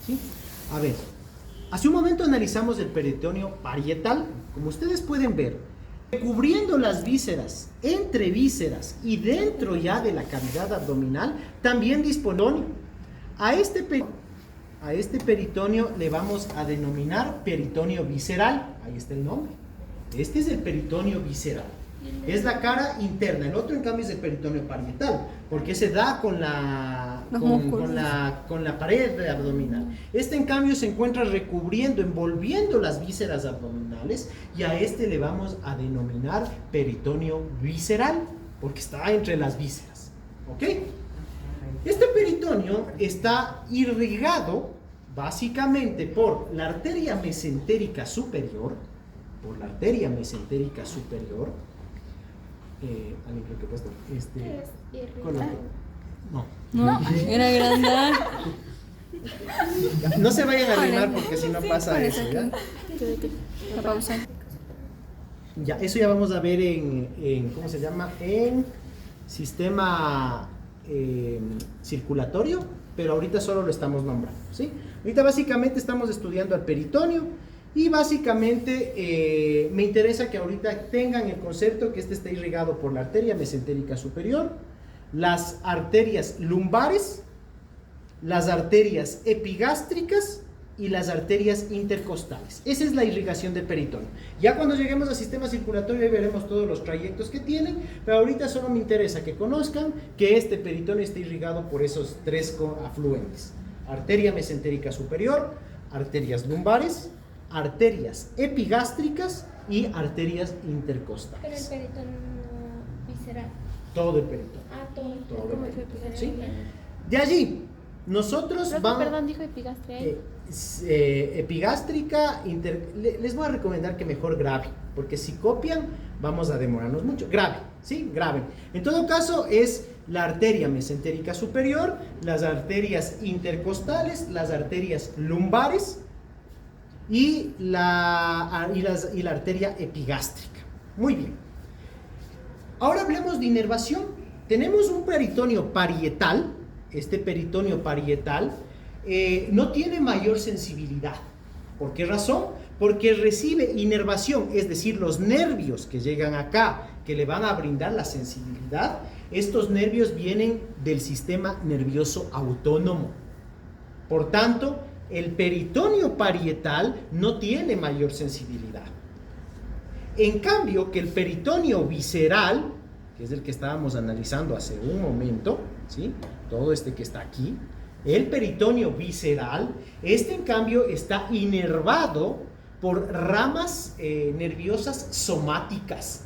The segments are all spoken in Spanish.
¿sí? A ver, hace un momento analizamos el peritoneo parietal. Como ustedes pueden ver, cubriendo las vísceras, entre vísceras y dentro ya de la cavidad abdominal, también dispone a este peritoneo le vamos a denominar peritoneo visceral. Ahí está el nombre. Este es el peritoneo visceral. Es la cara interna. El otro, en cambio, es el peritoneo parietal, porque se da con la pared abdominal. Este, en cambio, se encuentra recubriendo, envolviendo las vísceras abdominales, y a este le vamos a denominar peritoneo visceral, porque está entre las vísceras. ¿Ok? Este peritoneo está irrigado básicamente por la arteria mesentérica superior, alguien creo que ha puesto color. No, era grande. no se vayan a arrimar porque si no pasa eso, ¿ya? La pausa. Ya, eso ya vamos a ver en ¿cómo se llama? En sistema circulatorio, pero ahorita solo lo estamos nombrando, ¿sí? Ahorita básicamente estamos estudiando al peritoneo y básicamente me interesa que ahorita tengan el concepto que este está irrigado por la arteria mesentérica superior, las arterias lumbares, las arterias epigástricas y las arterias intercostales. Esa es la irrigación del peritoneo. Ya cuando lleguemos al sistema circulatorio ahí veremos todos los trayectos que tienen, pero ahorita solo me interesa que conozcan que este peritoneo está irrigado por esos tres afluentes: arteria mesentérica superior, arterias lumbares, arterias epigástricas y arterias intercostales. Pero el peritoneo visceral. Todo el peritoneo. Todo el peritoneo. ¿Sí? De allí, nosotros vamos... Perdón, dijo epigastria. Epigástrica, les voy a recomendar que mejor graben, porque si copian vamos a demorarnos mucho. Graben, ¿sí? Graben. En todo caso es la arteria mesentérica superior, las arterias intercostales, las arterias lumbares y la arteria epigástrica. Muy bien. Ahora hablemos de inervación. Tenemos un peritoneo parietal. Este peritoneo parietal no tiene mayor sensibilidad. ¿Por qué razón? Porque recibe inervación, es decir, los nervios que llegan acá, que le van a brindar la sensibilidad, estos nervios vienen del sistema nervioso autónomo. Por tanto, el peritoneo parietal no tiene mayor sensibilidad. En cambio, que el peritoneo visceral, que es el que estábamos analizando hace un momento, ¿sí? Todo este que está aquí, el peritoneo visceral, este en cambio está inervado por ramas nerviosas somáticas.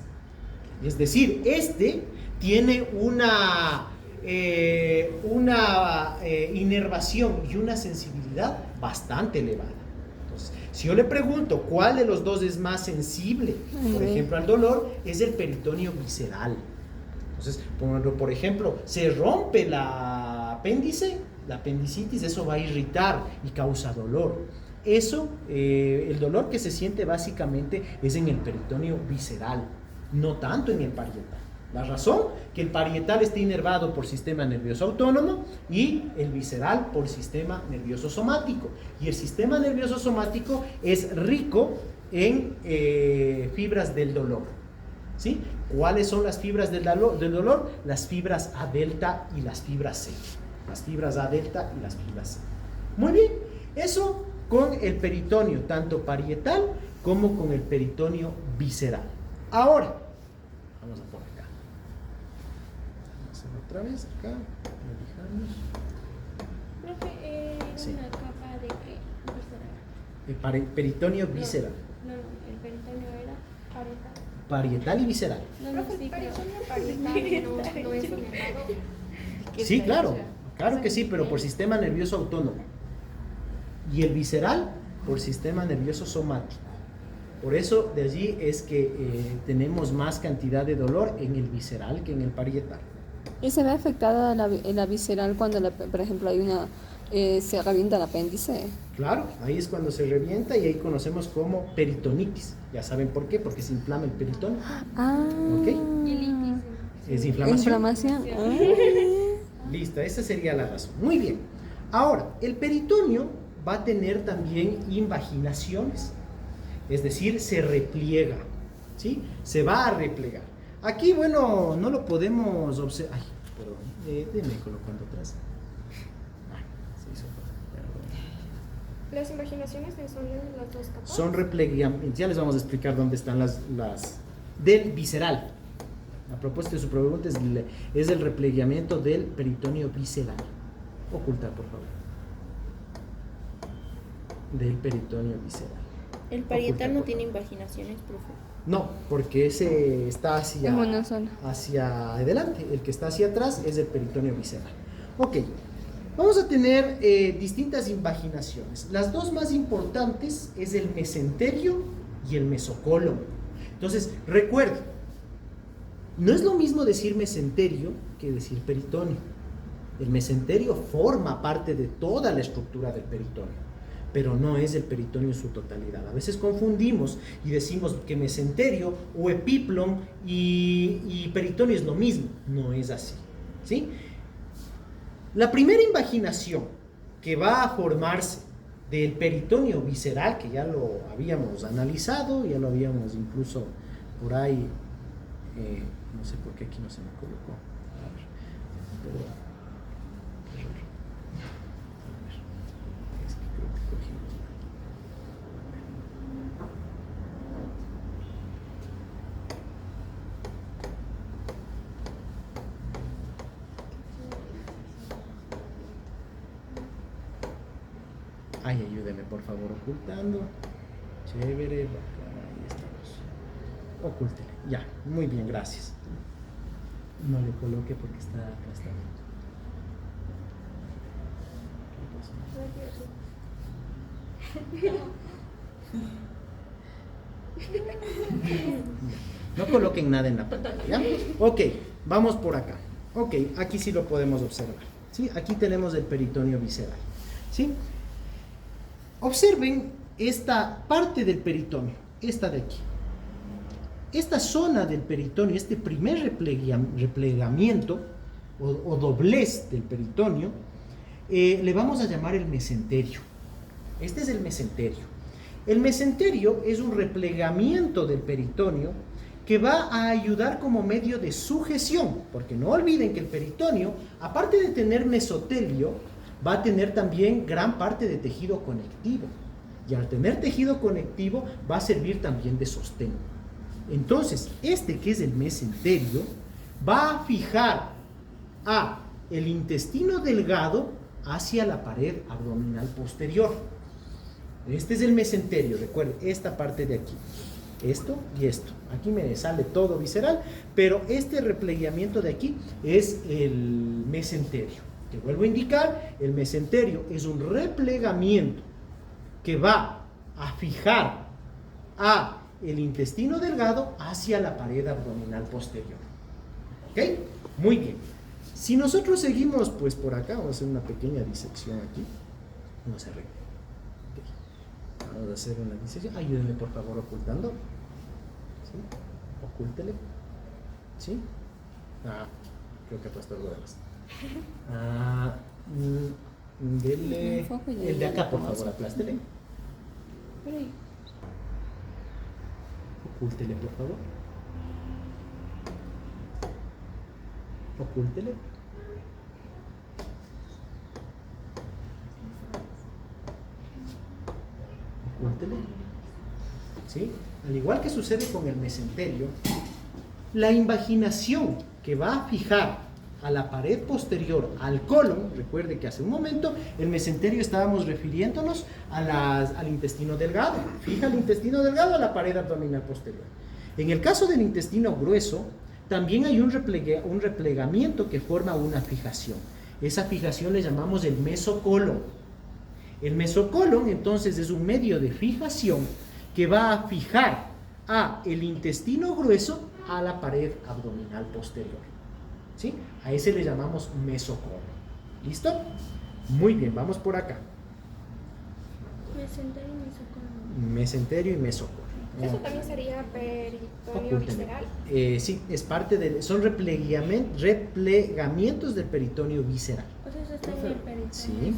Es decir, este tiene una inervación y una sensibilidad bastante elevada. Entonces, si yo le pregunto cuál de los dos es más sensible, por ejemplo, al dolor, es el peritoneo visceral. Entonces, por ejemplo, se rompe el apéndice, la apendicitis, eso va a irritar y causa dolor. Eso, el dolor que se siente básicamente es en el peritoneo visceral, no tanto en el parietal. La razón, que el parietal está inervado por sistema nervioso autónomo y el visceral por sistema nervioso somático. Y el sistema nervioso somático es rico en fibras del dolor. ¿Sí? ¿Cuáles son las fibras del dolor? Las fibras A delta y las fibras C. Las fibras A delta y las fibras C. Muy bien, eso con el peritoneo, tanto parietal como con el peritoneo visceral. Ahora, vamos a por acá. Vamos a hacer otra vez acá. Profe, Sí. una capa de qué visceral. El peritoneo visceral. No, el peritoneo era parietal. Parietal y visceral. No, sí, pero parietal no es inervado. Sí, claro que sí, pero por sistema nervioso autónomo. Y el visceral por sistema nervioso somático. Por eso de allí es que tenemos más cantidad de dolor en el visceral que en el parietal. ¿Y se ve afectada la visceral cuando, por ejemplo, hay se revienta el apéndice? Claro, ahí es cuando se revienta y ahí conocemos como peritonitis. Ya saben por qué, porque se inflama el peritón. ¿Ok? Es inflamación. Ah. Listo, esa sería la razón. Muy bien. Ahora, el peritoneo va a tener también invaginaciones, es decir, se repliega, ¿sí? Se va a replegar. Aquí, bueno, no lo podemos observar. Ay, perdón, déjeme colocando atrás. Ay, se hizo, perdón. Las imaginaciones son las dos capas. Son replegamientos. Ya les vamos a explicar dónde están las del visceral. A propósito de su pregunta, es el replegamiento del peritoneo visceral. Ocultar, por favor. Del peritoneo visceral. El parietal Ocultar, no por tiene favor. invaginaciones, profe. No, porque ese está Es una sola. hacia adelante. El que está hacia atrás es el peritoneo visceral. Ok, vamos a tener distintas invaginaciones. Las dos más importantes es el mesenterio y el mesocolon. Entonces, recuerden, no es lo mismo decir mesenterio que decir peritoneo. El mesenterio forma parte de toda la estructura del peritoneo, pero no es el peritoneo en su totalidad. A veces confundimos y decimos que mesenterio o epiplon y peritoneo es lo mismo. No es así, ¿sí? La primera invaginación que va a formarse del peritoneo visceral, que ya lo habíamos analizado, ya lo habíamos incluso por ahí, no sé por qué aquí no se me colocó. A ver, pero, error. A ver, es que creo que cogimos mal. Ay, ayúdeme por favor ocultando. Chévere, bacán, ahí estamos. Ocúltele, ya, muy bien, gracias. No le coloque porque está aplastado. No coloquen nada en la pantalla, ¿ya? Ok, vamos por acá. Ok, aquí sí lo podemos observar, ¿sí? Aquí tenemos el peritoneo visceral, ¿sí? Observen esta parte del peritoneo, esta de aquí. Esta zona del peritoneo, este primer replegamiento o doblez del peritoneo, le vamos a llamar el mesenterio. Este es el mesenterio. El mesenterio es un replegamiento del peritoneo que va a ayudar como medio de sujeción, porque no olviden que el peritoneo, aparte de tener mesotelio, va a tener también gran parte de tejido conectivo. Y al tener tejido conectivo va a servir también de sostén. Entonces, este que es el mesenterio va a fijar a el intestino delgado hacia la pared abdominal posterior. Este es el mesenterio, recuerden, esta parte de aquí. Esto y esto. Aquí me sale todo visceral, pero este replegamiento de aquí es el mesenterio. Te vuelvo a indicar, el mesenterio es un replegamiento que va a fijar a el intestino delgado hacia la pared abdominal posterior. ¿Ok? Muy bien. Si nosotros seguimos pues por acá, vamos a hacer una pequeña disección aquí. No se arregle. Okay. Vamos a hacer una disección. Ayúdenme por favor ocultando. ¿Sí? Ocúltele. ¿Sí? Ah, creo que ha puesto algo de más. Ah, dele el de acá por favor, aplástele. Ocúltele por favor. Ocúltele. Ocúltele. ¿Sí? Al igual que sucede con el mesenterio, la invaginación que va a fijar a la pared posterior, al colon, recuerde que hace un momento el mesenterio estábamos refiriéndonos al intestino delgado, fija el intestino delgado a la pared abdominal posterior. En el caso del intestino grueso, también hay un replegamiento que forma una fijación. Esa fijación le llamamos el mesocolon. El mesocolon entonces es un medio de fijación que va a fijar a el intestino grueso a la pared abdominal posterior. ¿Sí? A ese le llamamos mesocolon. ¿Listo? Muy bien, vamos por acá. Mesenterio y mesocolon. Mesenterio y mesocolon. Eso también sería peritoneo Ocúlteme. visceral. Sí, es parte de, son replegamientos del peritoneo visceral. O sea, eso está en el peritoneo. Sí.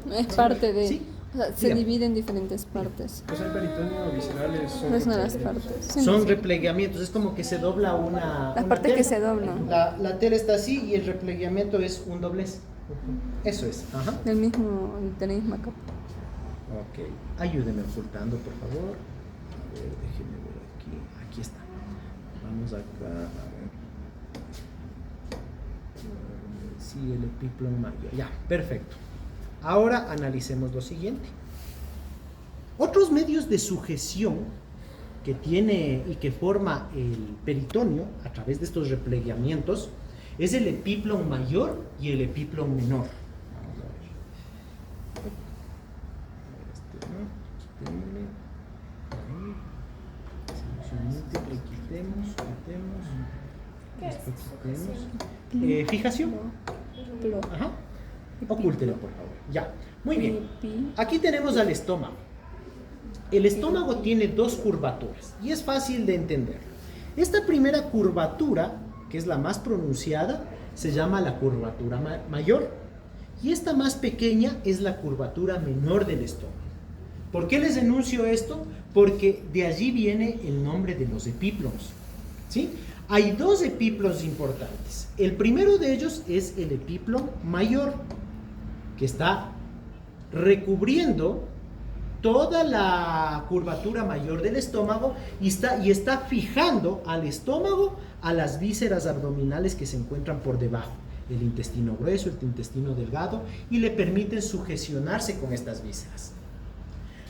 así Es parte de... ¿Sí? O sea, se Dígame. divide en diferentes partes. Pues el peritoneo viscerales son... No es una de las partes. Sí, Son sí. replegamientos, es como que se dobla una... Las una partes que tela. se doblan. La tela está así y el replegamiento es un doblez. Eso es. Ajá. De la misma capa. Ok. Ayúdeme ocultando, por favor. A ver, déjeme ver aquí. Aquí está. Vamos acá. A ver. Sí, el epiplon mayor. Ya, perfecto. Ahora analicemos lo siguiente. Otros medios de sujeción que tiene y que forma el peritoneo a través de estos replegamientos es el epiplon mayor y el epiplon menor. Vamos a ver. Este, ¿no? Quitémosle. Ahí. Selección múltiple, quitemos. ¿Qué es? Después quitemos. Fijación. Plo. Ajá. Ocúltelo, por favor. Ya. Muy bien. Pi. Aquí tenemos al estómago. El estómago tiene dos curvaturas y es fácil de entender. Esta primera curvatura, que es la más pronunciada, se llama la curvatura mayor y esta más pequeña es la curvatura menor del estómago. ¿Por qué les enuncio esto? Porque de allí viene el nombre de los epiplons. ¿Sí? Hay dos epiplons importantes. El primero de ellos es el epiplon mayor, que está recubriendo toda la curvatura mayor del estómago y está fijando al estómago a las vísceras abdominales que se encuentran por debajo, el intestino grueso, el intestino delgado, y le permiten sujecionarse con estas vísceras.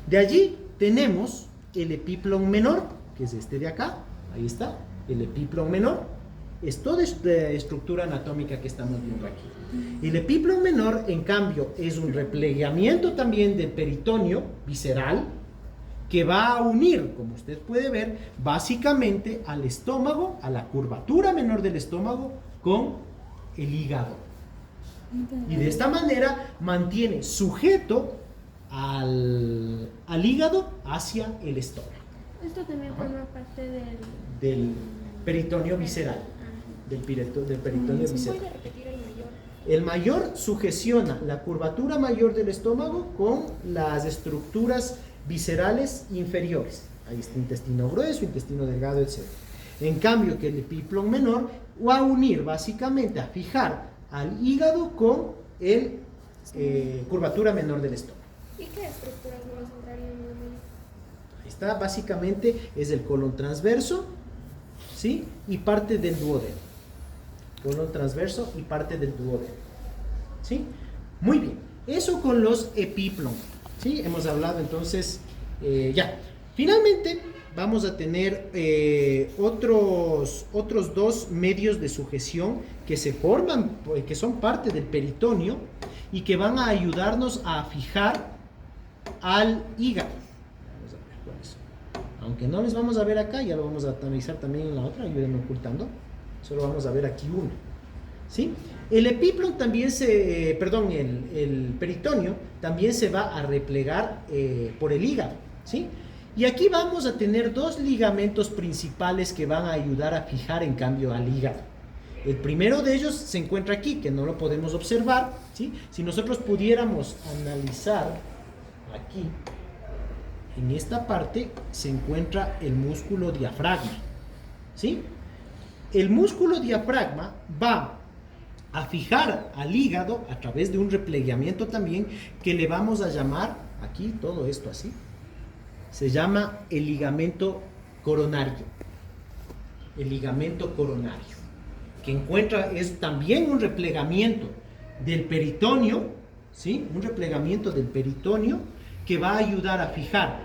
De allí tenemos el epiplon menor, que es este de acá, ahí está, el epiplon menor, es toda esta estructura anatómica que estamos viendo aquí. El epiplon menor, en cambio, es un replegamiento también del peritoneo visceral que va a unir, como usted puede ver, básicamente al estómago, a la curvatura menor del estómago, con el hígado. Y de esta manera mantiene sujeto al hígado hacia el estómago. Esto también forma parte Del peritoneo visceral. Del peritoneo ¿Se visceral. puede repetir el mayor? El mayor sugestiona la curvatura mayor del estómago con las estructuras viscerales inferiores. Ahí está intestino grueso, intestino delgado, etc. En cambio que el epiplon menor va a unir básicamente, a fijar al hígado con el curvatura menor del estómago. ¿Y qué estructuras nos entrarían en el medio? Ahí está, básicamente es el colon transverso, ¿sí? Y parte del duodeno. Colon transverso y parte del duodeno. ¿Sí? Muy bien. Eso con los epiplon. ¿Sí? Hemos hablado entonces, ya. Finalmente, vamos a tener otros dos medios de sujeción que se forman, que son parte del peritoneo y que van a ayudarnos a fijar al hígado. Vamos a ver cuáles son. Aunque no les vamos a ver acá, ya lo vamos a analizar también en la otra, ayúdenme ocultando. Solo vamos a ver aquí uno. ¿Sí? El epiplon también el peritoneo también se va a replegar por el hígado. ¿Sí? Y aquí vamos a tener dos ligamentos principales que van a ayudar a fijar en cambio al hígado. El primero de ellos se encuentra aquí, que no lo podemos observar, ¿sí? Si nosotros pudiéramos analizar aquí, en esta parte se encuentra el músculo diafragma, ¿sí? El músculo diafragma va a fijar al hígado a través de un replegamiento también que le vamos a llamar, aquí todo esto así, se llama el ligamento coronario. El ligamento coronario, que es también un replegamiento del peritoneo, ¿sí? Un replegamiento del peritoneo que va a ayudar a fijar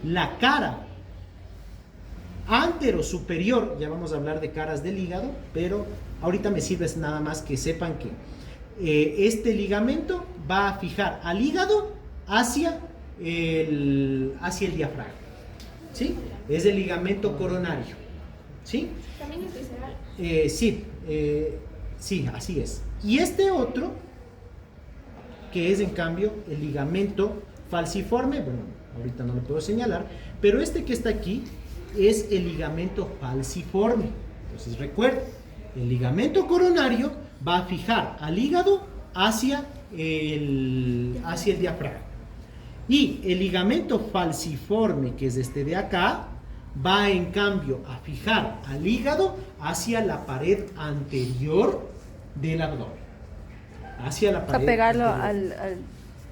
la cara antero superior, ya vamos a hablar de caras del hígado, pero ahorita me sirve nada más que sepan que este ligamento va a fijar al hígado hacia el diafragma, ¿sí? Es el ligamento coronario, ¿sí? También es visceral. Sí, así es. Y este otro, que es en cambio el ligamento falciforme, bueno, ahorita no lo puedo señalar, pero este que está aquí es el ligamento falciforme. Entonces recuerden, el ligamento coronario va a fijar al hígado hacia hacia el diafragma. Y el ligamento falciforme, que es este de acá, va en cambio a fijar al hígado hacia la pared anterior del abdomen. Hacia la pared A pegarlo anterior.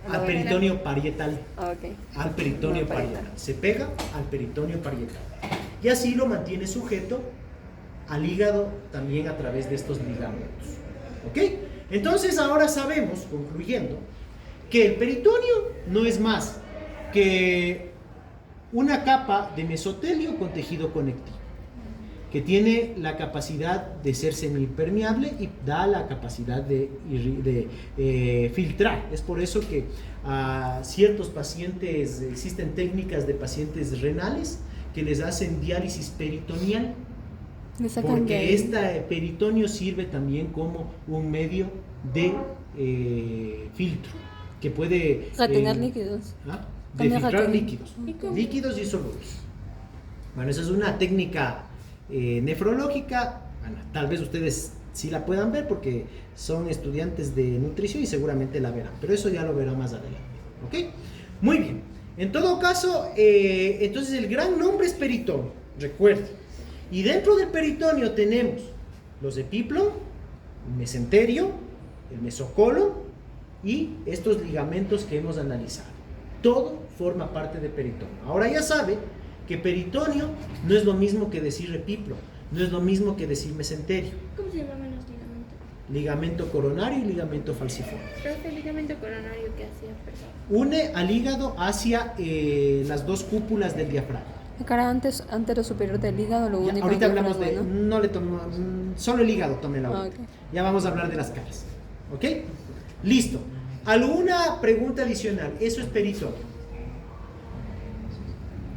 Al peritoneo parietal. Ah, ok. Al peritoneo No, parietal. parietal. Se pega al peritoneo parietal. Y así lo mantiene sujeto al hígado también a través de estos ligamentos. ¿Ok? Entonces ahora sabemos, concluyendo, que el peritoneo no es más que una capa de mesotelio con tejido conectivo, que tiene la capacidad de ser semipermeable y da la capacidad de filtrar. Es por eso que a ciertos pacientes, existen técnicas de pacientes renales que les hacen diálisis peritoneal, Le sacan de porque ahí. este peritoneo sirve también como un medio de filtro, que puede Retener líquidos. ¿ah? De También filtrar retiene. líquidos, ¿Y cómo? líquidos y solubles. Bueno, esa es una técnica nefrológica. Bueno, tal vez ustedes sí la puedan ver porque son estudiantes de nutrición y seguramente la verán, pero eso ya lo verán más adelante. ¿Ok? Muy bien. En todo caso, entonces el gran nombre es peritoneo, recuerden. Y dentro del peritoneo tenemos los epiplon, el mesenterio, el mesocolon y estos ligamentos que hemos analizado. Todo forma parte de peritoneo. Ahora ya sabe que peritoneo no es lo mismo que decir epiplo, no es lo mismo que decir mesenterio. ¿Cómo se llaman los ligamentos? Ligamento coronario y ligamento falciforme. Pero este ligamento coronario que hacía, perdón. Une al hígado hacia las dos cúpulas del diafragma. La cara antero superior del hígado lo Ya, único ahorita que hablamos de, diafragma, ¿no? no le tomo, solo el hígado tome la Ah, ahorita. ok. Ya vamos a hablar de las caras. ¿Ok? Listo. ¿Alguna pregunta adicional? Eso es peritoneo.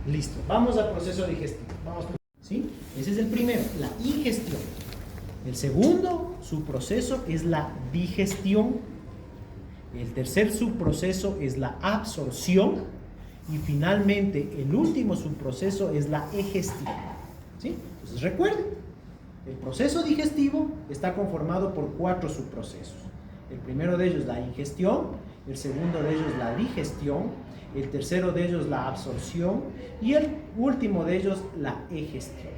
Listo. Vamos al proceso digestivo. Vamos. ¿Sí? Ese es el primero, la ingestión. El segundo subproceso es la digestión. El tercer subproceso es la absorción. Y finalmente, el último subproceso es la egestión. ¿Sí? Entonces recuerden, el proceso digestivo está conformado por 4 subprocesos. El primero de ellos la ingestión, el segundo de ellos la digestión, el tercero de ellos la absorción y el último de ellos la egestión.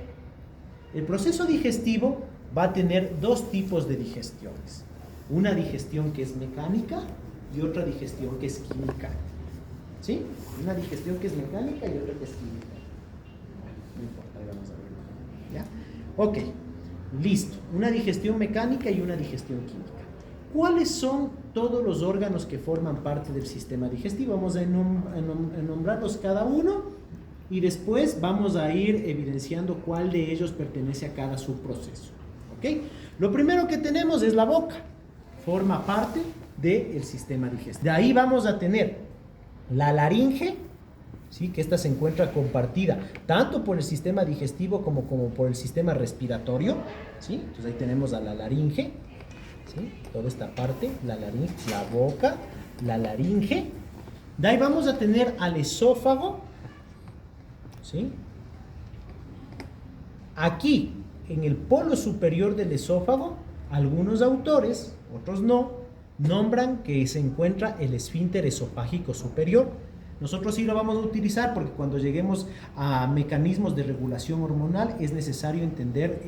El proceso digestivo va a tener 2 tipos de digestiones. Una digestión que es mecánica y otra digestión que es química. ¿Sí? Una digestión que es mecánica y otra que es química. No importa, ahí vamos a ver. ¿Ya? Ok, listo. Una digestión mecánica y una digestión química. ¿Cuáles son todos los órganos que forman parte del sistema digestivo? Vamos a nombrarlos cada uno y después vamos a ir evidenciando cuál de ellos pertenece a cada subproceso. ¿Ok? Lo primero que tenemos es la boca. Forma parte del sistema digestivo. De ahí vamos a tener la laringe, ¿sí? Que esta se encuentra compartida tanto por el sistema digestivo como por el sistema respiratorio. ¿Sí? Entonces ahí tenemos a la laringe. ¿Sí? Toda esta parte, la laringe, la boca, la laringe. De ahí vamos a tener al esófago. ¿Sí? Aquí, en el polo superior del esófago, algunos autores, otros no, nombran que se encuentra el esfínter esofágico superior. Nosotros sí lo vamos a utilizar porque cuando lleguemos a mecanismos de regulación hormonal es necesario entender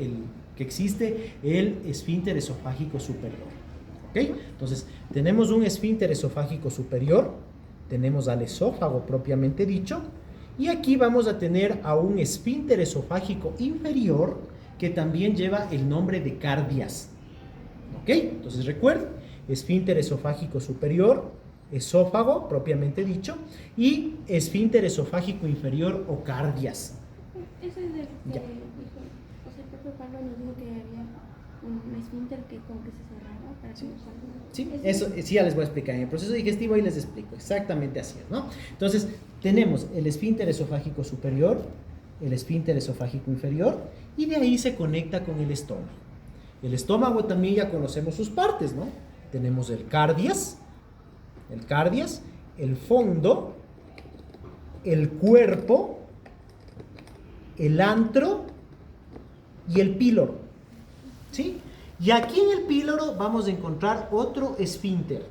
que existe el esfínter esofágico superior. ¿Ok? Entonces, tenemos un esfínter esofágico superior, tenemos al esófago propiamente dicho, y aquí vamos a tener a un esfínter esofágico inferior que también lleva el nombre de cardias. ¿Ok? Entonces, recuerden, esfínter esofágico superior, esófago propiamente dicho, y esfínter esofágico inferior o cardias. Eso es de que Ya. dijo, o sea, el propio Pablo nos dijo que había un esfínter que como que se cerraba para que no salga. Sí, eso sí ya les voy a explicar. En el proceso digestivo ahí les explico. Exactamente así es, ¿no? Entonces, tenemos el esfínter esofágico superior, el esfínter esofágico inferior, y de ahí se conecta con el estómago. El estómago también ya conocemos sus partes, ¿no? Tenemos el cardias, el fondo, el cuerpo, el antro y el píloro. ¿Sí? Y aquí en el píloro vamos a encontrar otro esfínter,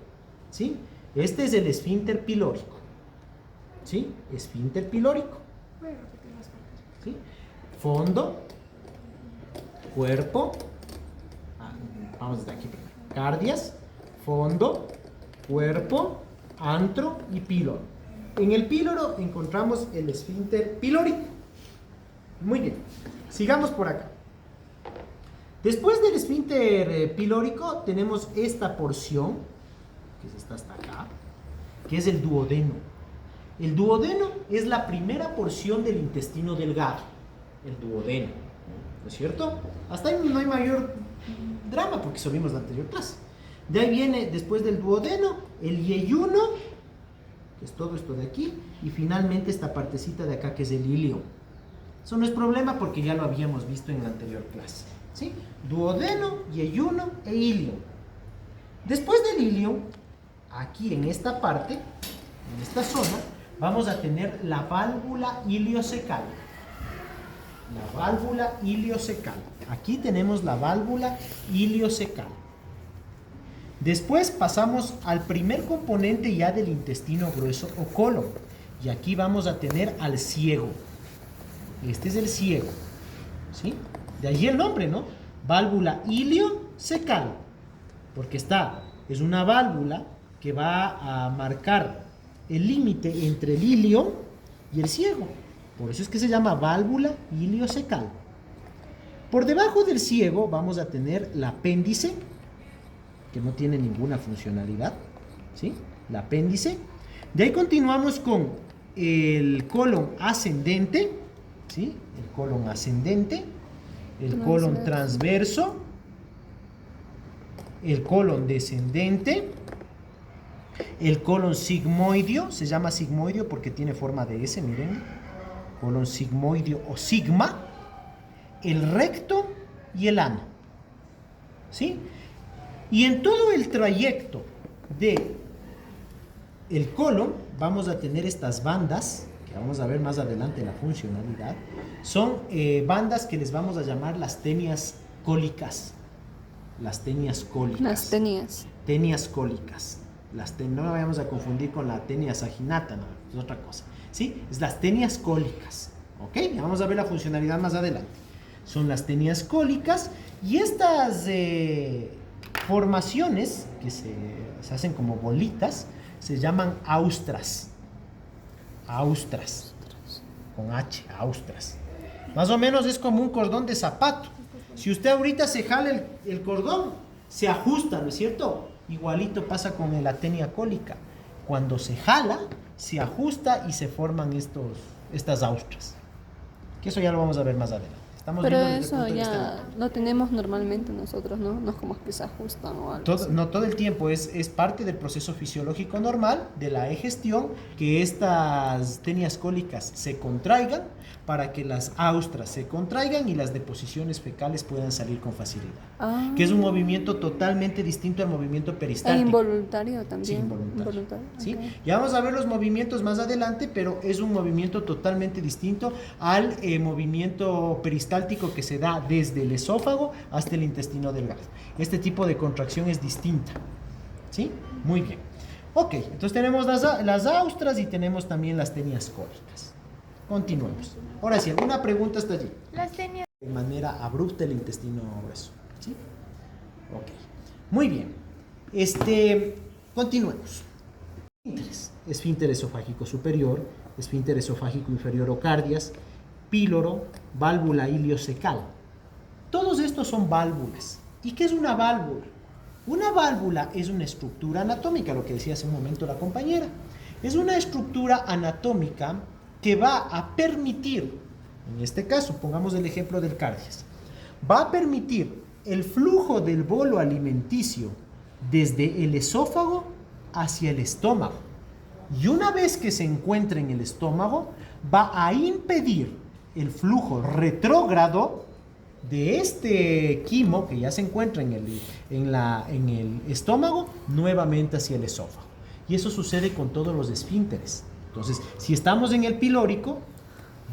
¿sí? Este es el esfínter pilórico, ¿sí? Esfínter pilórico, ¿sí? Fondo, cuerpo, vamos desde aquí primero. Cardias, fondo, cuerpo, antro y píloro. En el píloro encontramos el esfínter pilórico. Muy bien, sigamos por acá. Después del esfínter pilórico tenemos esta porción, que es esta hasta acá, que es el duodeno. El duodeno es la primera porción del intestino delgado, el duodeno, ¿no es cierto? Hasta ahí no hay mayor drama porque eso vimos la anterior clase. De ahí viene, después del duodeno, el yeyuno, que es todo esto de aquí, y finalmente esta partecita de acá que es el ilio. Eso no es problema porque ya lo habíamos visto en la anterior clase, ¿sí? Duodeno, yeyuno e ilio. Después del ilio, aquí en esta parte, en esta zona, vamos a tener la válvula iliocecal. La válvula iliocecal. Aquí tenemos la válvula iliocecal. Después pasamos al primer componente ya del intestino grueso o colon. Y aquí vamos a tener al ciego. Este es el ciego, ¿sí? De allí el nombre, ¿no? Válvula iliocecal. Porque es una válvula que va a marcar el límite entre el ilio y el ciego. Por eso es que se llama válvula iliocecal. Por debajo del ciego vamos a tener el apéndice, que no tiene ninguna funcionalidad, ¿sí? El apéndice. De ahí continuamos con el colon ascendente, ¿sí? El colon ascendente, el colon transverso, el colon descendente, el colon sigmoideo, se llama sigmoideo porque tiene forma de S, miren, colon sigmoideo o sigma, el recto y el ano, ¿sí? Y en todo el trayecto de el colon vamos a tener estas bandas, que vamos a ver más adelante la funcionalidad, son bandas que les vamos a llamar las tenias cólicas. Las tenias cólicas. Las tenías. Tenias cólicas. No la vayamos a confundir con la tenia saginata, no, es otra cosa. ¿Sí? Es las tenias cólicas. ¿Ok? Ya vamos a ver la funcionalidad más adelante. Son las tenias cólicas y estas formaciones que se hacen como bolitas se llaman austras. Austras. Con H, austras. Más o menos es como un cordón de zapato. Si usted ahorita se jala el cordón, se ajusta, ¿no es cierto? Igualito pasa con la tenia cólica. Cuando se jala, se ajusta y se forman estas austras. Que eso ya lo vamos a ver más adelante. Estamos Pero viendo desde el eso punto de vista ya lo tenemos normalmente nosotros, ¿no? No es como que se ajustan o algo así. no todo el tiempo, es parte del proceso fisiológico normal de la egestión que estas tenias cólicas se contraigan para que las austras se contraigan y las deposiciones fecales puedan salir con facilidad. Ah. Que es un movimiento totalmente distinto al movimiento E peristáltico. involuntario Sí, también. involuntario. ¿Sí? Ok. Ya vamos a ver los movimientos más adelante, pero es un movimiento totalmente distinto al movimiento peristáltico que se da desde el esófago hasta el intestino delgado. Este tipo de contracción es distinta. ¿Sí? Muy bien. Ok, entonces tenemos las austras y tenemos también las tenias cólicas. Continuemos. Ahora sí, ¿alguna pregunta hasta allí? Las tenía. De manera abrupta el intestino grueso. ¿Sí? Ok. Muy bien. Continuemos. Esfínter esofágico superior, esfínter esofágico inferior o cardias, píloro, válvula iliocecal. Todos estos son válvulas. ¿Y qué es una válvula? Una válvula es una estructura anatómica, lo que decía hace un momento la compañera. Es una estructura anatómica que va a permitir, en este caso, pongamos el ejemplo del cardias, va a permitir el flujo del bolo alimenticio desde el esófago hacia el estómago. Y una vez que se encuentra en el estómago, va a impedir el flujo retrógrado de este quimo que ya se encuentra en el estómago nuevamente hacia el esófago. Y eso sucede con todos los esfínteres. Entonces, si estamos en el pilórico,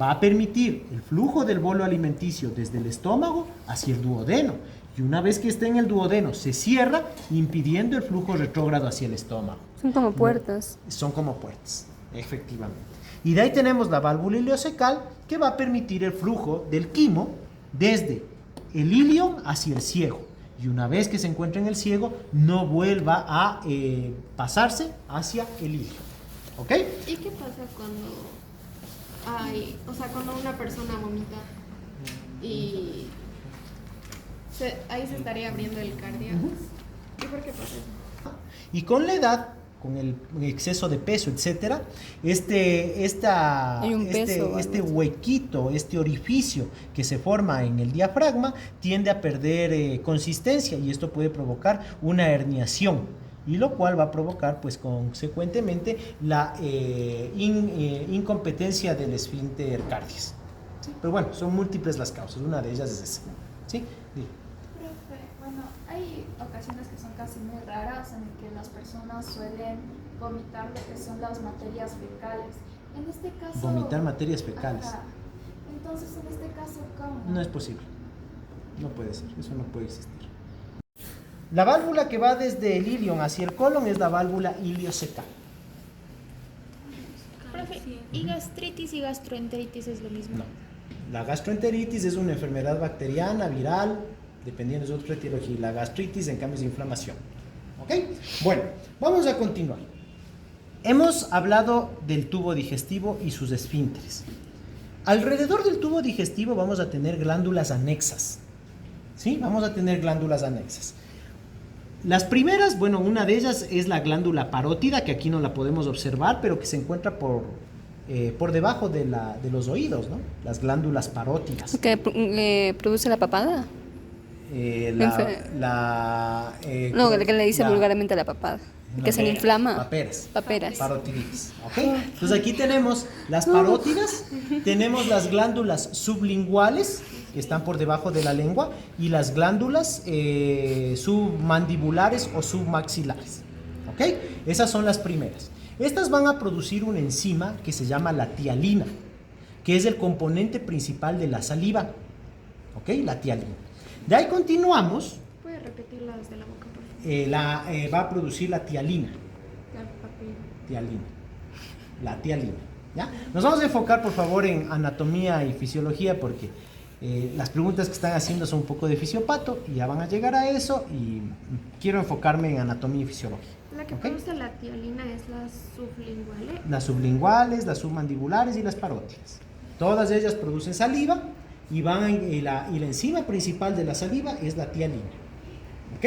va a permitir el flujo del bolo alimenticio desde el estómago hacia el duodeno. Y una vez que esté en el duodeno, se cierra impidiendo el flujo retrógrado hacia el estómago. Son como puertas. Son como puertas, efectivamente. Y de ahí tenemos la válvula ileocecal que va a permitir el flujo del quimo desde el ilion hacia el ciego. Y una vez que se encuentra en el ciego, no vuelva a pasarse hacia el ilion. ¿Ok? ¿Y qué pasa cuando una persona vomita y ahí se estaría abriendo el cardíaco? ¿Y por qué pasa eso? Y con la edad, con el exceso de peso, etcétera, Hay un peso, este huequito, este orificio que se forma en el diafragma tiende a perder consistencia y esto puede provocar una herniación. Y lo cual va a provocar, pues, consecuentemente, la incompetencia del esfínter cardis. ¿Sí? Pero bueno, son múltiples las causas. Una de ellas es esa. ¿Sí? Sí. Profe, bueno, hay ocasiones que son casi muy raras en que las personas suelen vomitar lo que son las materias fecales. En este caso... Vomitar materias fecales. Ajá. Entonces, en este caso, ¿cómo? No es posible. No puede ser. Eso no puede existir. La válvula que va desde el ilion hacia el colon es la válvula iliocecal. Profe, ¿y gastritis y gastroenteritis es lo mismo? No. La gastroenteritis es una enfermedad bacteriana, viral, dependiendo de su etiología. Y la gastritis, en cambio, es inflamación. ¿Ok? Bueno, vamos a continuar. Hemos hablado del tubo digestivo y sus esfínteres. Alrededor del tubo digestivo vamos a tener glándulas anexas. ¿Sí? Vamos a tener glándulas anexas. Las primeras, bueno, una de ellas es la glándula parótida, que aquí no la podemos observar, pero que se encuentra por debajo de los oídos, ¿no? Las glándulas parótidas. ¿Que produce la papada? No, que le dice vulgarmente la papada. Que se le inflama. Paperas. Parotiditis. ¿Ok? Entonces aquí tenemos las parótidas, tenemos las glándulas sublinguales, que están por debajo de la lengua, y las glándulas submandibulares o submaxilares. ¿Ok? Esas son las primeras. Estas van a producir una enzima que se llama la tialina, que es el componente principal de la saliva. ¿Ok? La tialina. De ahí continuamos. ¿Puede repetir las de la boca, por favor? Va a producir la tialina. Papel. La tialina. ¿Ya? Nos vamos a enfocar, por favor, en anatomía y fisiología porque las preguntas que están haciendo son un poco de fisiopato y ya van a llegar a eso y quiero enfocarme en anatomía y fisiología. La que produce la tialina es la sublingual. Las sublinguales, las submandibulares y las parótidas. Todas ellas producen saliva y la enzima principal de la saliva es la tialina. ¿Ok?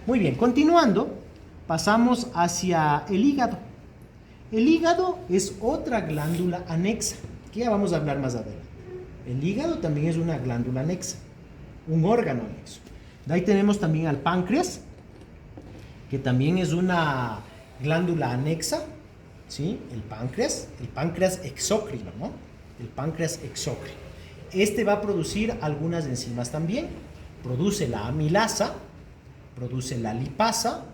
Muy bien, continuando, pasamos hacia el hígado. El hígado es otra glándula anexa, que ya vamos a hablar más adelante. El hígado también es una glándula anexa, un órgano anexo. De ahí tenemos también al páncreas, que también es una glándula anexa, ¿sí? El páncreas exócrino, ¿no? El páncreas exócrino. Este va a producir algunas enzimas también. Produce la amilasa, produce la lipasa,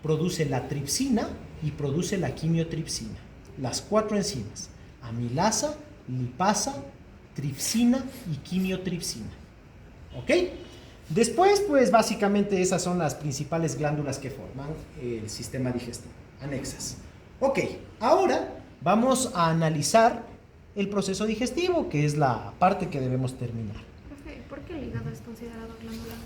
produce la tripsina y produce la quimiotripsina. Las 4 enzimas: amilasa, lipasa, tripsina y quimiotripsina. ¿Ok? Después, pues básicamente esas son las principales glándulas que forman el sistema digestivo, anexas. Ok, ahora vamos a analizar el proceso digestivo, que es la parte que debemos terminar. Profe, ¿por qué el hígado es considerado glándula?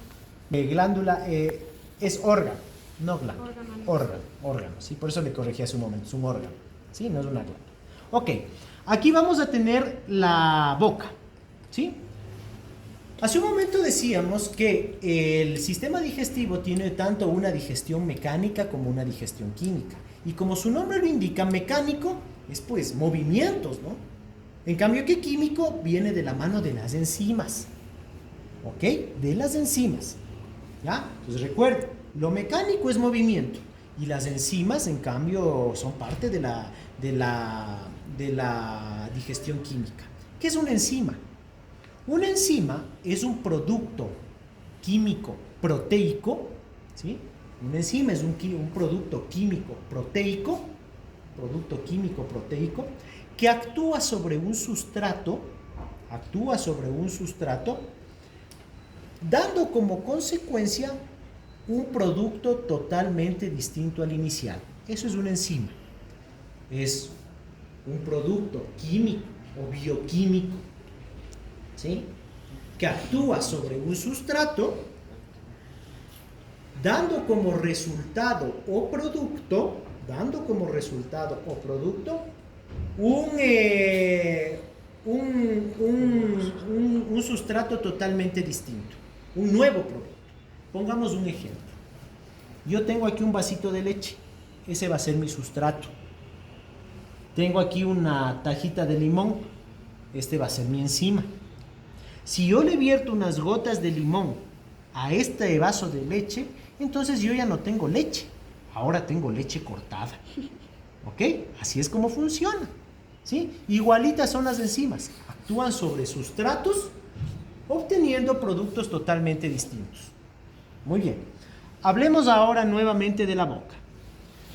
Glándula es órgano, no glándula. Órgano. Órgano, ¿sí? Por eso le corregí hace un momento, es un órgano, ¿sí? No es una glándula. Ok, aquí vamos a tener la boca, ¿sí? Hace un momento decíamos que el sistema digestivo tiene tanto una digestión mecánica como una digestión química. Y como su nombre lo indica, mecánico es pues movimientos, ¿no? En cambio que químico viene de la mano de las enzimas, ¿ok? De las enzimas, ¿ya? Entonces recuerden, lo mecánico es movimiento y las enzimas en cambio son parte de la digestión química. ¿Qué es una enzima? Una enzima es un producto químico proteico, ¿sí? Una enzima es un producto químico proteico, que actúa sobre un sustrato dando como consecuencia un producto totalmente distinto al inicial. Eso es una enzima. Es un producto químico o bioquímico, ¿sí?, que actúa sobre un sustrato, dando como resultado o producto un sustrato totalmente distinto, un nuevo producto. Pongamos un ejemplo. Yo tengo aquí un vasito de leche, ese va a ser mi sustrato. Tengo aquí una tajita de limón, este va a ser mi enzima. Si yo le vierto unas gotas de limón a este vaso de leche, entonces yo ya no tengo leche, ahora tengo leche cortada. ¿Ok? Así es como funciona, ¿sí? Igualitas son las enzimas, actúan sobre sustratos, obteniendo productos totalmente distintos. Muy bien. Hablemos ahora nuevamente de la boca.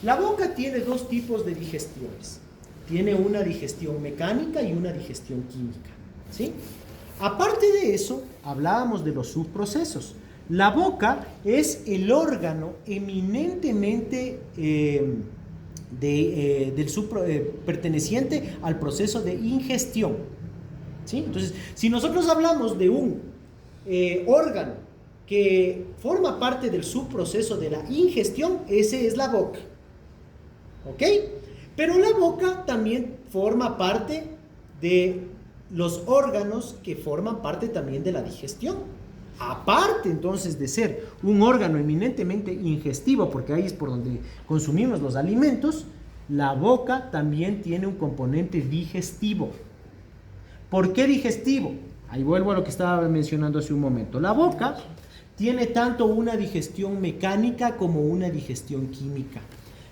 La boca tiene dos tipos de digestiones. Tiene una digestión mecánica y una digestión química, ¿sí? Aparte de eso, hablábamos de los subprocesos. La boca es el órgano eminentemente perteneciente al proceso de ingestión, ¿sí? Entonces, si nosotros hablamos de un órgano que forma parte del subproceso de la ingestión, ese es la boca, ¿ok? Pero la boca también forma parte de los órganos que forman parte también de la digestión. Aparte entonces de ser un órgano eminentemente ingestivo, porque ahí es por donde consumimos los alimentos, la boca también tiene un componente digestivo. ¿Por qué digestivo? Ahí vuelvo a lo que estaba mencionando hace un momento. La boca tiene tanto una digestión mecánica como una digestión química.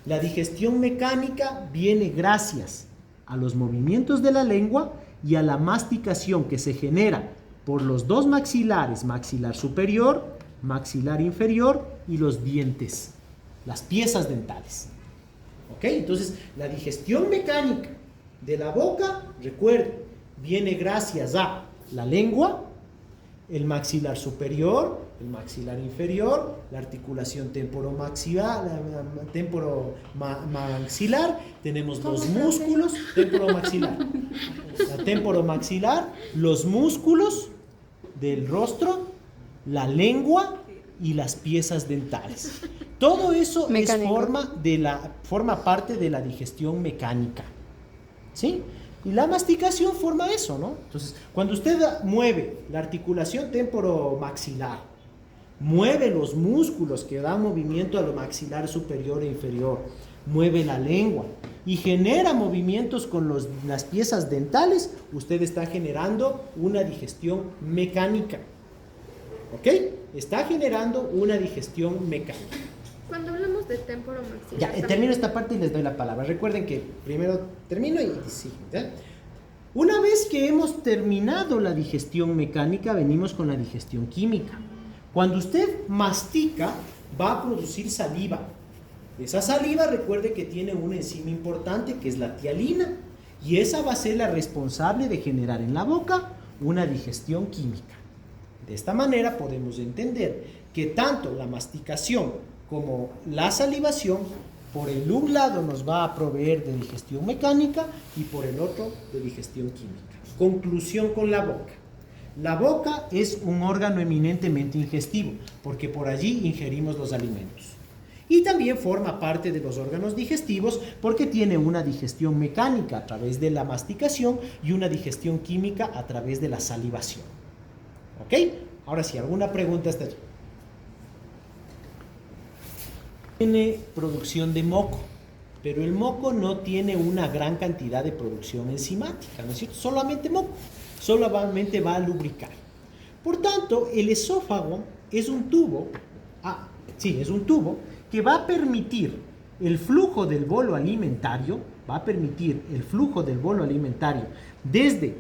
La digestión mecánica viene gracias a los movimientos de la lengua y a la masticación que se genera por los dos maxilares, maxilar superior, maxilar inferior y los dientes, las piezas dentales. ¿Ok? Entonces, la digestión mecánica de la boca, recuerden, viene gracias a la lengua, el maxilar superior, el maxilar inferior, la articulación temporomaxilar, tenemos los músculos, temporomaxilar, la temporomaxilar, los músculos del rostro, la lengua y las piezas dentales. Todo eso forma parte de la digestión mecánica, ¿sí? Y la masticación forma eso, ¿no? Entonces, cuando usted mueve la articulación temporomaxilar, mueve los músculos que dan movimiento a lo maxilar superior e inferior, mueve la lengua y genera movimientos con las piezas dentales, usted está generando una digestión mecánica. ¿Ok? Está generando una digestión mecánica. Cuando hablamos de temporomaxilar... Ya, termino esta parte y les doy la palabra. Recuerden que primero termino y sí, ¿ya? Una vez que hemos terminado la digestión mecánica, venimos con la digestión química. Cuando usted mastica, va a producir saliva. Esa saliva, recuerde que tiene una enzima importante, que es la tialina, y esa va a ser la responsable de generar en la boca una digestión química. De esta manera podemos entender que tanto la masticación como la salivación, por el un lado nos va a proveer de digestión mecánica y por el otro de digestión química. Conclusión con la boca. La boca es un órgano eminentemente ingestivo, porque por allí ingerimos los alimentos. Y también forma parte de los órganos digestivos porque tiene una digestión mecánica a través de la masticación y una digestión química a través de la salivación. ¿Ok? Ahora sí, ¿alguna pregunta hasta allí? Tiene producción de moco, pero el moco no tiene una gran cantidad de producción enzimática, ¿no es cierto? Solamente moco, solamente va a lubricar. Por tanto, el esófago es un tubo, que va a permitir el flujo del bolo alimentario, desde,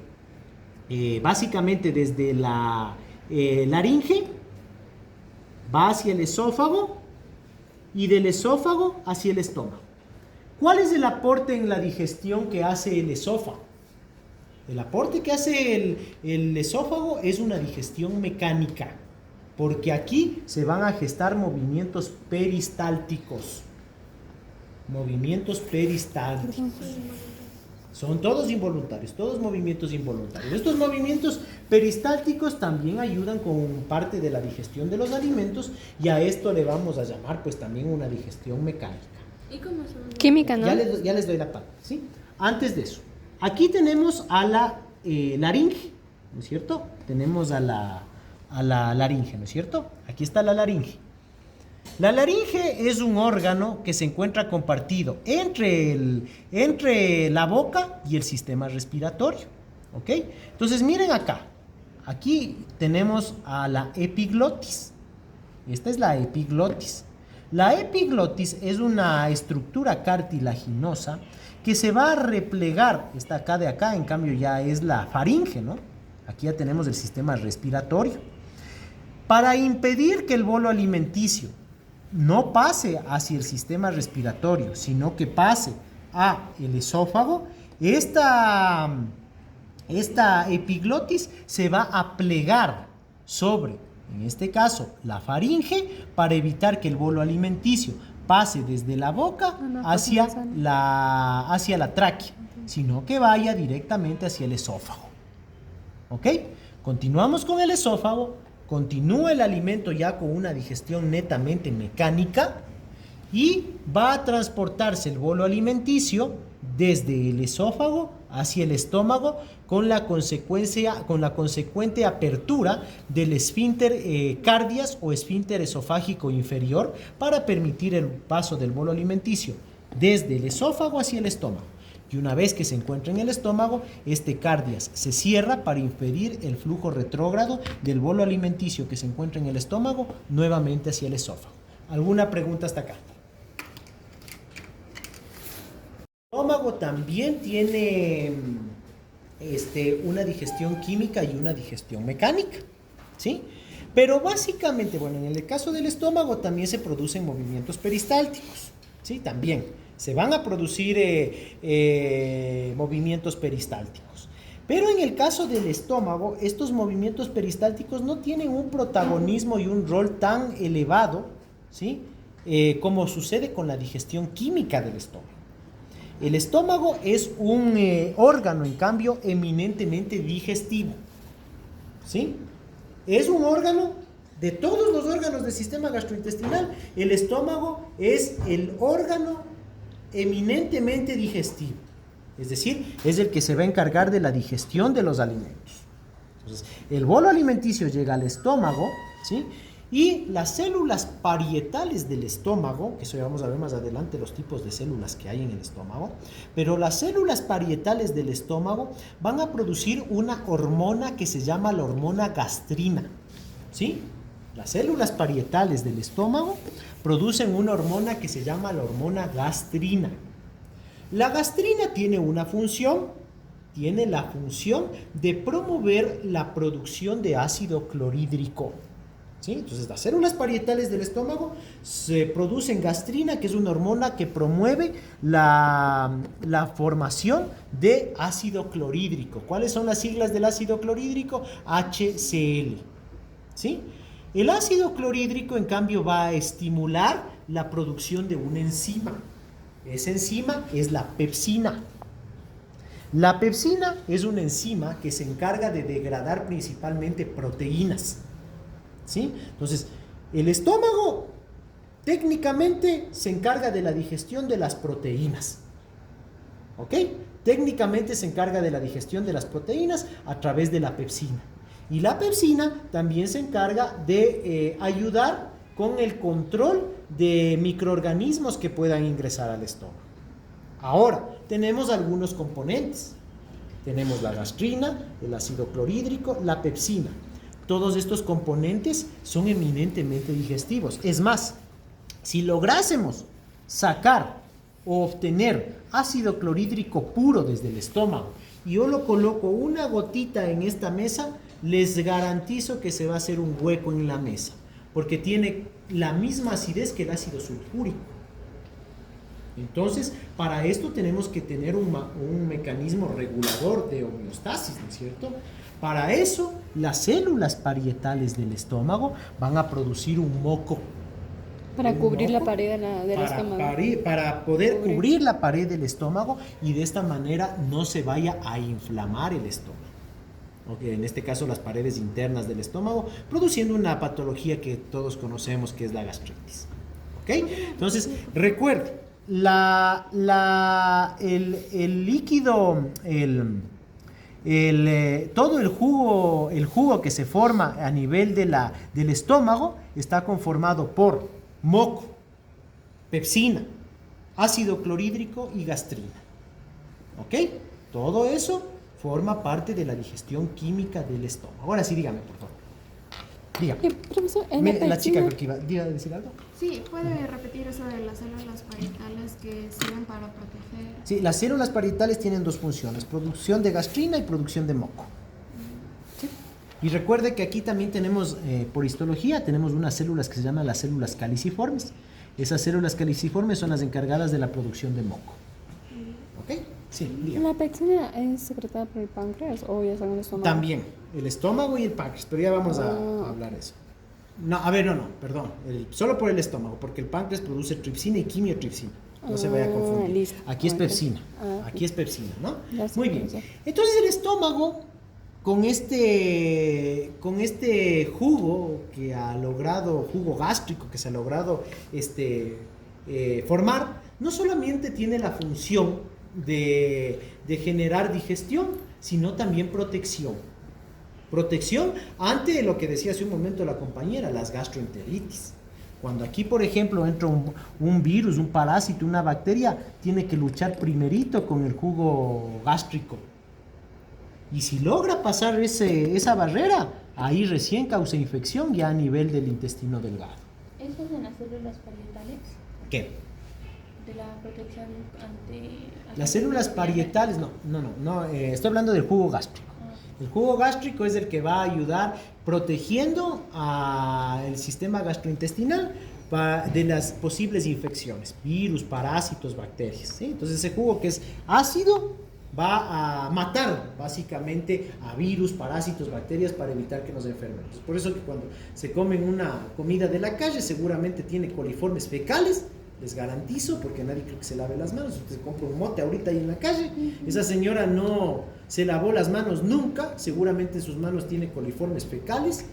básicamente desde la laringe, va hacia el esófago, y del esófago hacia el estómago. ¿Cuál es el aporte en la digestión que hace el esófago? El aporte que hace el esófago es una digestión mecánica. porque aquí se van a gestar movimientos peristálticos. Movimientos peristálticos. Son todos involuntarios, todos movimientos involuntarios. Estos movimientos peristálticos también ayudan con parte de la digestión de los alimentos, y a esto le vamos a llamar pues también una digestión mecánica. ¿Y cómo son? Química, ¿no? Ya les doy la parte, ¿sí? Antes de eso, aquí tenemos a la laringe, ¿no es cierto? Tenemos a la laringe, ¿no es cierto? Aquí está la laringe. La laringe es un órgano que se encuentra compartido entre la boca y el sistema respiratorio, ¿ok? Entonces miren acá, aquí tenemos a la epiglotis. Esta es la epiglotis. La epiglotis es una estructura cartilaginosa que se va a replegar. Esta acá de acá, en cambio, ya es la faringe, ¿no? Aquí ya tenemos el sistema respiratorio. Para impedir que el bolo alimenticio no pase hacia el sistema respiratorio, sino que pase a el esófago, esta epiglotis se va a plegar sobre, en este caso, la faringe, para evitar que el bolo alimenticio pase desde la boca hacia la tráquea, sino que vaya directamente hacia el esófago. ¿Ok? Continuamos con el esófago. Continúa el alimento ya con una digestión netamente mecánica y va a transportarse el bolo alimenticio desde el esófago hacia el estómago con la consecuente apertura del esfínter cardias o esfínter esofágico inferior para permitir el paso del bolo alimenticio desde el esófago hacia el estómago. Y una vez que se encuentra en el estómago, este cardias se cierra para impedir el flujo retrógrado del bolo alimenticio que se encuentra en el estómago nuevamente hacia el esófago. ¿Alguna pregunta hasta acá? El estómago también tiene una digestión química y una digestión mecánica, ¿sí? Pero básicamente, bueno, en el caso del estómago también se producen movimientos peristálticos, ¿sí? También se van a producir movimientos peristálticos. Pero en el caso del estómago, estos movimientos peristálticos no tienen un protagonismo y un rol tan elevado, ¿sí? Como sucede con la digestión química del estómago. El estómago es un órgano, en cambio, eminentemente digestivo, ¿sí? Es un órgano de todos los órganos del sistema gastrointestinal. El estómago es el órgano eminentemente digestivo, es decir, es el que se va a encargar de la digestión de los alimentos. Entonces, el bolo alimenticio llega al estómago, ¿sí? Y las células parietales del estómago, que eso ya vamos a ver más adelante los tipos de células que hay en el estómago, pero las células parietales del estómago van a producir una hormona que se llama la hormona gastrina, ¿sí? Las células parietales del estómago producen una hormona que se llama la hormona gastrina. La gastrina tiene una función, tiene la función de promover la producción de ácido clorhídrico, ¿sí? Entonces, las células parietales del estómago se producen gastrina, que es una hormona que promueve la formación de ácido clorhídrico. ¿Cuáles son las siglas del ácido clorhídrico? HCl, ¿sí? El ácido clorhídrico, en cambio, va a estimular la producción de una enzima. Esa enzima es la pepsina. La pepsina es una enzima que se encarga de degradar principalmente proteínas, ¿sí? Entonces, el estómago técnicamente se encarga de la digestión de las proteínas, ¿ok? Técnicamente se encarga de la digestión de las proteínas a través de la pepsina. Y la pepsina también se encarga de ayudar con el control de microorganismos que puedan ingresar al estómago. Ahora, tenemos algunos componentes. Tenemos la gastrina, el ácido clorhídrico, la pepsina. Todos estos componentes son eminentemente digestivos. Es más, si lográsemos sacar o obtener ácido clorhídrico puro desde el estómago y yo lo coloco una gotita en esta mesa, les garantizo que se va a hacer un hueco en la mesa, porque tiene la misma acidez que el ácido sulfúrico. Entonces, para esto tenemos que tener un mecanismo regulador de homeostasis, ¿no es cierto? Para eso, las células parietales del estómago van a producir un moco. Para Un cubrir la moco pared del estómago. para poder cubrir la pared del estómago y de esta manera no se vaya a inflamar el estómago. Okay, en este caso las paredes internas del estómago, produciendo una patología que todos conocemos que es la gastritis. ¿Ok? Entonces, recuerde, el líquido, todo el jugo que se forma a nivel del estómago está conformado por moco, pepsina, ácido clorhídrico y gastrina. ¿Ok? Todo eso forma parte de la digestión química del estómago. Ahora sí, dígame, por favor. Dígame. Profesor, La chica creo que iba a decir algo. Sí, ¿puede repetir eso de las células parietales que sirven para proteger? Sí, las células parietales tienen dos funciones, producción de gastrina y producción de moco. ¿Sí? Y recuerde que aquí también tenemos, por histología, tenemos unas células que se llaman las células caliciformes. Esas células caliciformes son las encargadas de la producción de moco. ¿Ok? Sí, dígame. ¿La pepsina es secretada por el páncreas o ya saben el estómago? También, el estómago y el páncreas, pero ya vamos a hablar de eso. No, a ver, perdón, solo por el estómago, porque el páncreas produce tripsina y quimiotripsina. No se vaya a confundir. Listo. Aquí es Ok. pepsina. Ah, Aquí es pepsina, ¿no? Ya sé, Muy bien. ya sé. Entonces el estómago, con este jugo que ha logrado, jugo gástrico que se ha logrado formar, no solamente tiene la función de generar digestión, sino también protección. Protección ante lo que decía hace un momento la compañera, las gastroenteritis. Cuando aquí, por ejemplo, entra un virus, un parásito, una bacteria, tiene que luchar primerito con el jugo gástrico. Y si logra pasar esa barrera, ahí recién causa infección ya a nivel del intestino delgado. ¿Eso son las células parietales? ¿Qué? De la protección ante... Las células parietales, no, estoy hablando del jugo gástrico. El jugo gástrico es el que va a ayudar protegiendo al sistema gastrointestinal de las posibles infecciones, virus, parásitos, bacterias, ¿sí? Entonces ese jugo que es ácido va a matar básicamente a virus, parásitos, bacterias para evitar que nos enfermemos. Por eso que cuando se comen una comida de la calle seguramente tiene coliformes fecales. Les garantizo, porque nadie cree que se lave las manos. Usted compra un mote ahorita ahí en la calle, esa señora no se lavó las manos nunca, seguramente en sus manos tiene coliformes fecales.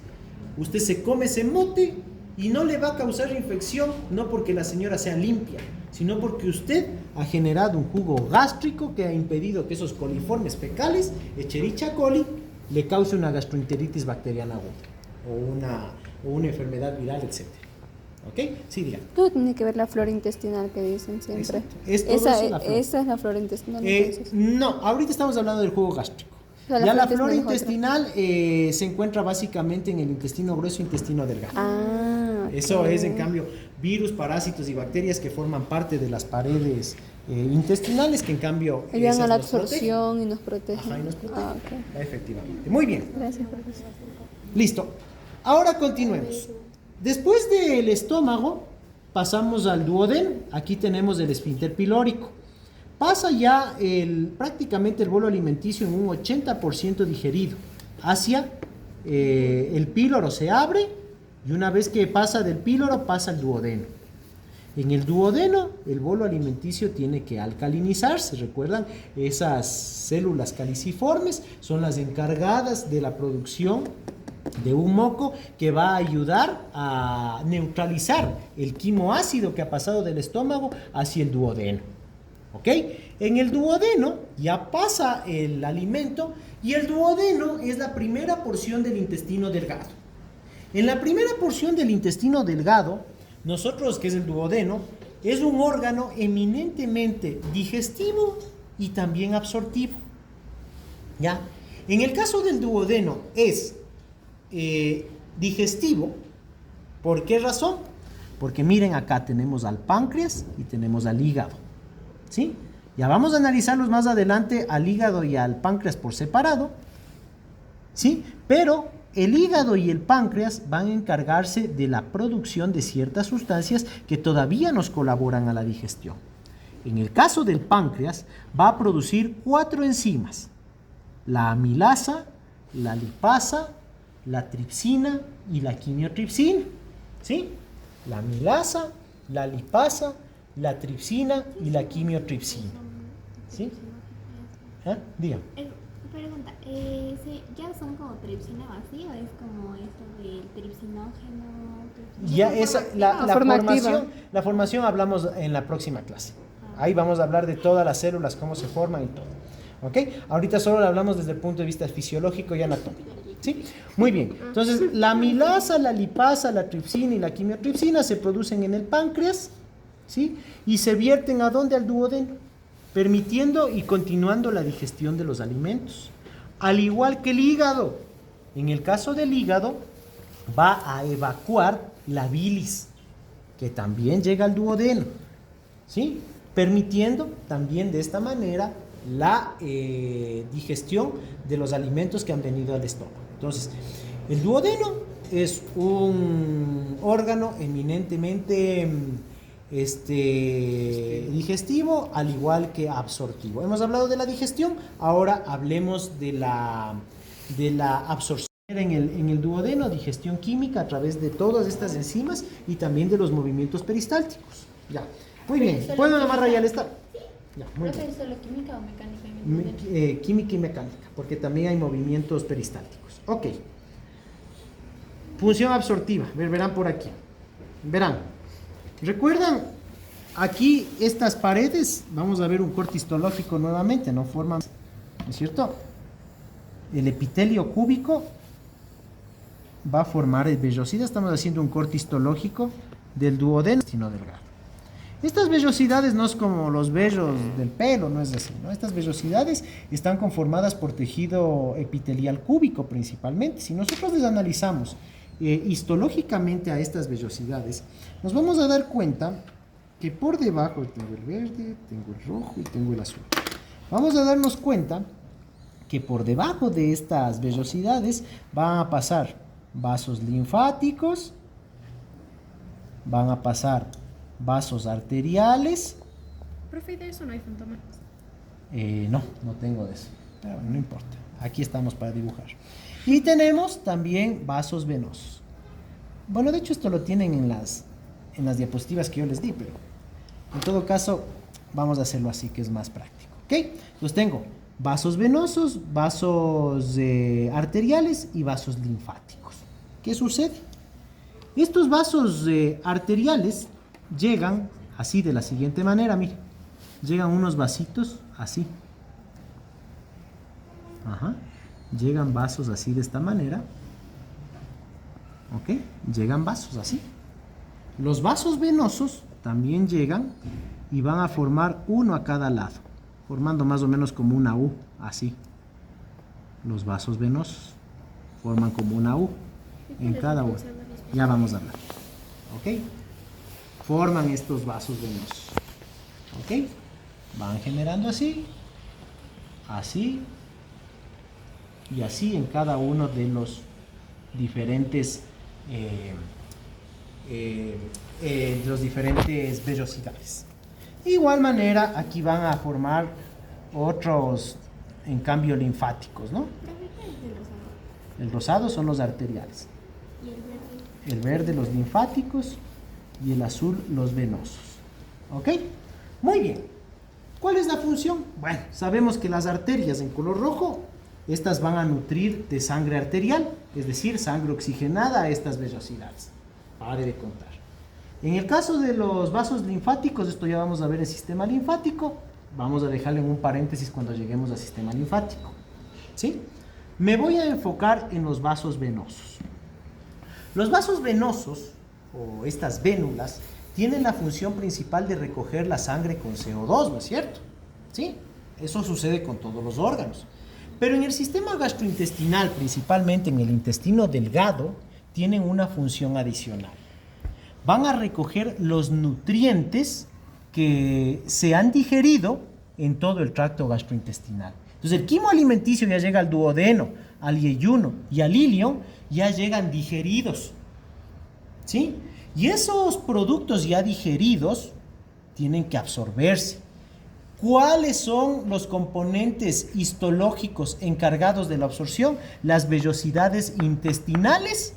Usted se come ese mote y no le va a causar infección, no porque la señora sea limpia, sino porque usted ha generado un jugo gástrico que ha impedido que esos coliformes fecales, Escherichia coli, le cause una gastroenteritis bacteriana aguda o una enfermedad viral, etc. ¿Ok? Sí, diga. Todo tiene que ver la flora intestinal que dicen siempre. Exacto. Es todo eso, la flora. Esa es la flora intestinal. Entonces. No, ahorita estamos hablando del jugo gástrico. O sea, Ya la flora flora intestinal intestinal se encuentra básicamente en el intestino grueso e intestino delgado. Eso ok. es, en cambio, virus, parásitos y bacterias que forman parte de las paredes intestinales, que en cambio Ayudan esas a la nos protegen. absorción y nos protegen. Ajá, y nos protegen. Ok. Efectivamente. Muy bien. Gracias, profesor. Listo. Ahora continuemos. Después del estómago, pasamos al duodeno. Aquí tenemos el esfínter pilórico. Pasa ya prácticamente el bolo alimenticio en un 80% digerido hacia el píloro, se abre y una vez que pasa del píloro pasa al duodeno. En el duodeno el bolo alimenticio tiene que alcalinizarse. ¿Recuerdan? Esas células caliciformes son las encargadas de la producción de un moco que va a ayudar a neutralizar el quimoácido que ha pasado del estómago hacia el duodeno. ¿Ok? En el duodeno ya pasa el alimento y el duodeno es la primera porción del intestino delgado. En la primera porción del intestino delgado, nosotros, que es el duodeno, es un órgano eminentemente digestivo y también absortivo. ¿Ya? En el caso del duodeno es digestivo. ¿Por qué razón? Porque miren, acá tenemos al páncreas y tenemos al hígado, ¿sí? Ya vamos a analizarlos más adelante al hígado y al páncreas por separado, ¿sí? Pero el hígado y el páncreas van a encargarse de la producción de ciertas sustancias que todavía nos colaboran a la digestión. en el caso del páncreas, va a producir 4 enzimas: la amilasa, la lipasa, la tripsina y la quimiotripsina. ¿Sí? La amilasa, la lipasa, la tripsina y la quimiotripsina. ¿Sí? ¿Ah? Dígame. Pregunta, ¿ya son como tripsina vacía o es como esto del tripsinógeno? Ya esa, la Forma activa. la formación hablamos en la próxima clase. Ahí vamos a hablar de todas las células, cómo se forman y todo. ¿Ok? Ahorita solo hablamos desde el punto de vista fisiológico y anatómico. ¿Sí? Muy bien. Entonces, la amilasa, la lipasa, la tripsina y la quimiotripsina se producen en el páncreas, ¿sí? Y se vierten ¿a dónde? Al duodeno, permitiendo y continuando la digestión de los alimentos. Al igual que el hígado. En el caso del hígado, va a evacuar la bilis, que también llega al duodeno, ¿sí? Permitiendo también de esta manera la digestión de los alimentos que han venido al estómago. Entonces, el duodeno es un órgano eminentemente digestivo, al igual que absortivo. Hemos hablado de la digestión, ahora hablemos de la absorción. En el duodeno, digestión química a través de todas estas enzimas y también de los movimientos peristálticos. Ya, muy bien. ¿Puedo nomás rayar esta? Ya, muy bien. ¿Es solo química o mecánica en el duodeno? Química y mecánica, porque también hay movimientos peristálticos. Ok. Función absortiva. Verán por aquí. Verán. ¿Recuerdan? Aquí estas paredes, vamos a ver un corte histológico nuevamente, no forman, ¿no es cierto? El epitelio cúbico va a formar el vellosidad. Estamos haciendo un corte histológico del duodeno intestino delgado. Estas vellosidades no es como los vellos del pelo, no es así, ¿no? Estas vellosidades están conformadas por tejido epitelial cúbico principalmente. Si nosotros les analizamos histológicamente a estas vellosidades, nos vamos a dar cuenta que por debajo tengo el verde, tengo el rojo y tengo el azul. Vamos a darnos cuenta que por debajo de estas vellosidades van a pasar vasos linfáticos, van a pasar vasos arteriales. Profe, ¿y de eso no hay fantomas? No tengo de eso, pero no importa. Aquí estamos para dibujar. Y tenemos también vasos venosos. Bueno, de hecho esto lo tienen en las diapositivas que yo les di, pero en todo caso vamos a hacerlo así, que es más práctico. ¿Ok? Entonces tengo vasos venosos, vasos arteriales y vasos linfáticos. ¿Qué sucede? Estos vasos arteriales llegan así de la siguiente manera, miren. Llegan unos vasitos así. Ajá. Llegan vasos así de esta manera. ¿Ok? Llegan vasos así. Los vasos venosos también llegan y van a formar uno a cada lado, formando más o menos como una U, así. Los vasos venosos forman como una U en cada uno. Ya vamos a hablar. ¿Ok? Forman estos vasos venosos. ¿Ok? Van generando así, así y así en cada uno de los diferentes vellosidades. De igual manera, aquí van a formar otros, en cambio, linfáticos, ¿no? El rosado son los arteriales. ¿Y el verde? El verde los linfáticos y el azul los venosos. ¿Ok? Muy bien. ¿Cuál es la función? Bueno, sabemos que las arterias en color rojo, estas van a nutrir de sangre arterial, es decir, sangre oxigenada a estas vellosidades. Pare de contar. En el caso de los vasos linfáticos, esto ya vamos a ver el sistema linfático. Vamos a dejarlo en un paréntesis cuando lleguemos al sistema linfático. ¿Sí? Me voy a enfocar en los vasos venosos. Los vasos venosos, o estas vénulas, tienen la función principal de recoger la sangre con CO2, ¿no es cierto? ¿Sí? Eso sucede con todos los órganos. Pero en el sistema gastrointestinal, principalmente en el intestino delgado, tienen una función adicional. Van a recoger los nutrientes que se han digerido en todo el tracto gastrointestinal. Entonces el quimo alimenticio ya llega al duodeno, al yeyuno y al ilion, ya llegan digeridos. ¿Sí? Y esos productos ya digeridos tienen que absorberse. ¿Cuáles son los componentes histológicos encargados de la absorción? Las vellosidades intestinales.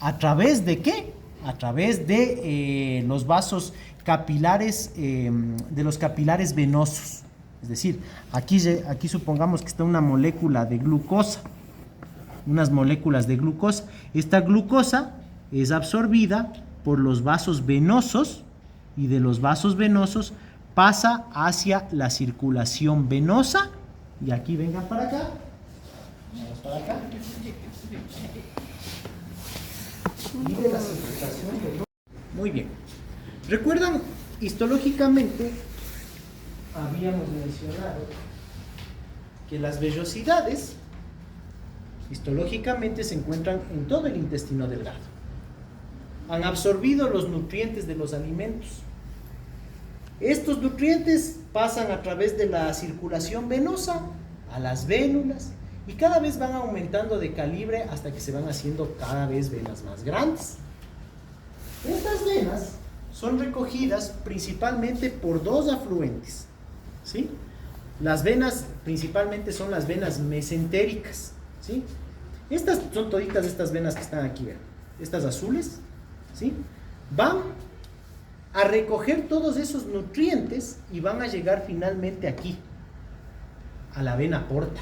¿A través de qué? A través de los vasos capilares, de los capilares venosos. Es decir, aquí supongamos que está una molécula de glucosa, unas moléculas de glucosa. Esta glucosa es absorbida por los vasos venosos y de los vasos venosos pasa hacia la circulación venosa. Y aquí vengan para acá. Vamos para acá. Y de la circulación venosa. Muy bien. ¿Recuerdan? Histológicamente habíamos mencionado que las vellosidades histológicamente se encuentran en todo el intestino delgado. Han absorbido los nutrientes de los alimentos. Estos nutrientes pasan a través de la circulación venosa a las vénulas y cada vez van aumentando de calibre hasta que se van haciendo cada vez venas más grandes. Estas venas son recogidas principalmente por dos afluentes, ¿sí? Las venas principalmente son las venas mesentéricas, ¿sí? Estas son toditas estas venas que están aquí, ¿verdad? Estas azules, ¿sí? Van a recoger todos esos nutrientes y van a llegar finalmente aquí, a la vena porta,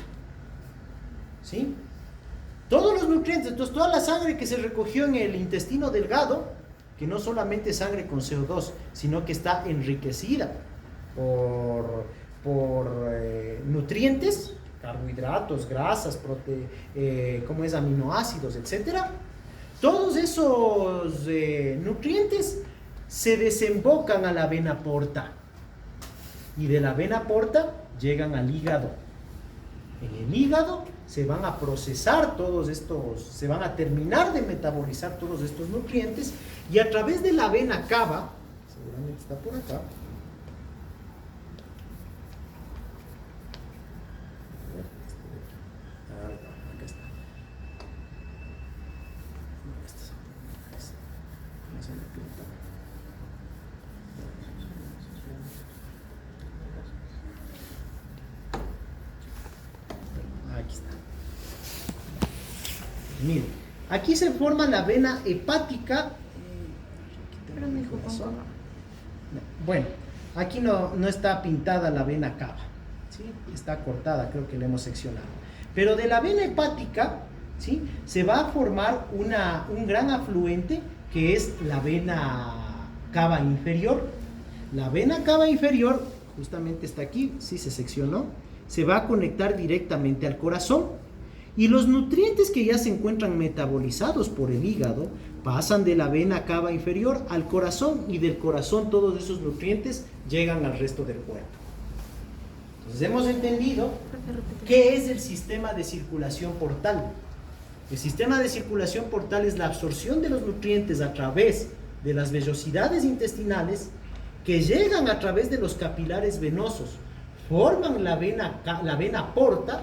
¿sí? Todos los nutrientes, entonces toda la sangre que se recogió en el intestino delgado, que no solamente es sangre con CO2, sino que está enriquecida por nutrientes, carbohidratos, grasas, aminoácidos, etcétera. Todos esos nutrientes se desembocan a la vena porta y de la vena porta llegan al hígado. En el hígado se van a procesar todos estos, se van a terminar de metabolizar todos estos nutrientes y a través de la vena cava, seguramente está por acá, acá está. Aquí está. Miren, aquí se forma la vena hepática. Pero no dijo con cava. Bueno, aquí no está pintada la vena cava, ¿sí? Está cortada, creo que la hemos seccionado. Pero de la vena hepática, ¿sí?, se va a formar un gran afluente que es la vena cava inferior. La vena cava inferior, justamente está aquí, sí se seccionó, se va a conectar directamente al corazón. Y los nutrientes que ya se encuentran metabolizados por el hígado pasan de la vena cava inferior al corazón y del corazón todos esos nutrientes llegan al resto del cuerpo. Entonces hemos entendido qué es el sistema de circulación portal. El sistema de circulación portal es la absorción de los nutrientes a través de las vellosidades intestinales que llegan a través de los capilares venosos, forman la vena porta.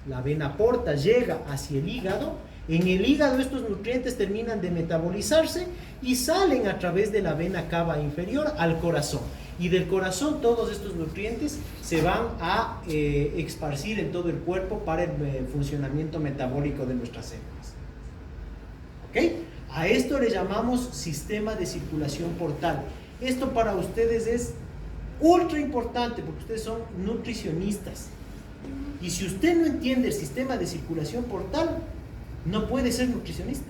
La vena porta llega hacia el hígado. En el hígado estos nutrientes terminan de metabolizarse y salen a través de la vena cava inferior al corazón. Y del corazón todos estos nutrientes se van a esparcir en todo el cuerpo para el funcionamiento metabólico de nuestras células. ¿Ok? A esto le llamamos sistema de circulación portal. Esto para ustedes es ultra importante porque ustedes son nutricionistas. Y si usted no entiende el sistema de circulación portal, no puede ser nutricionista.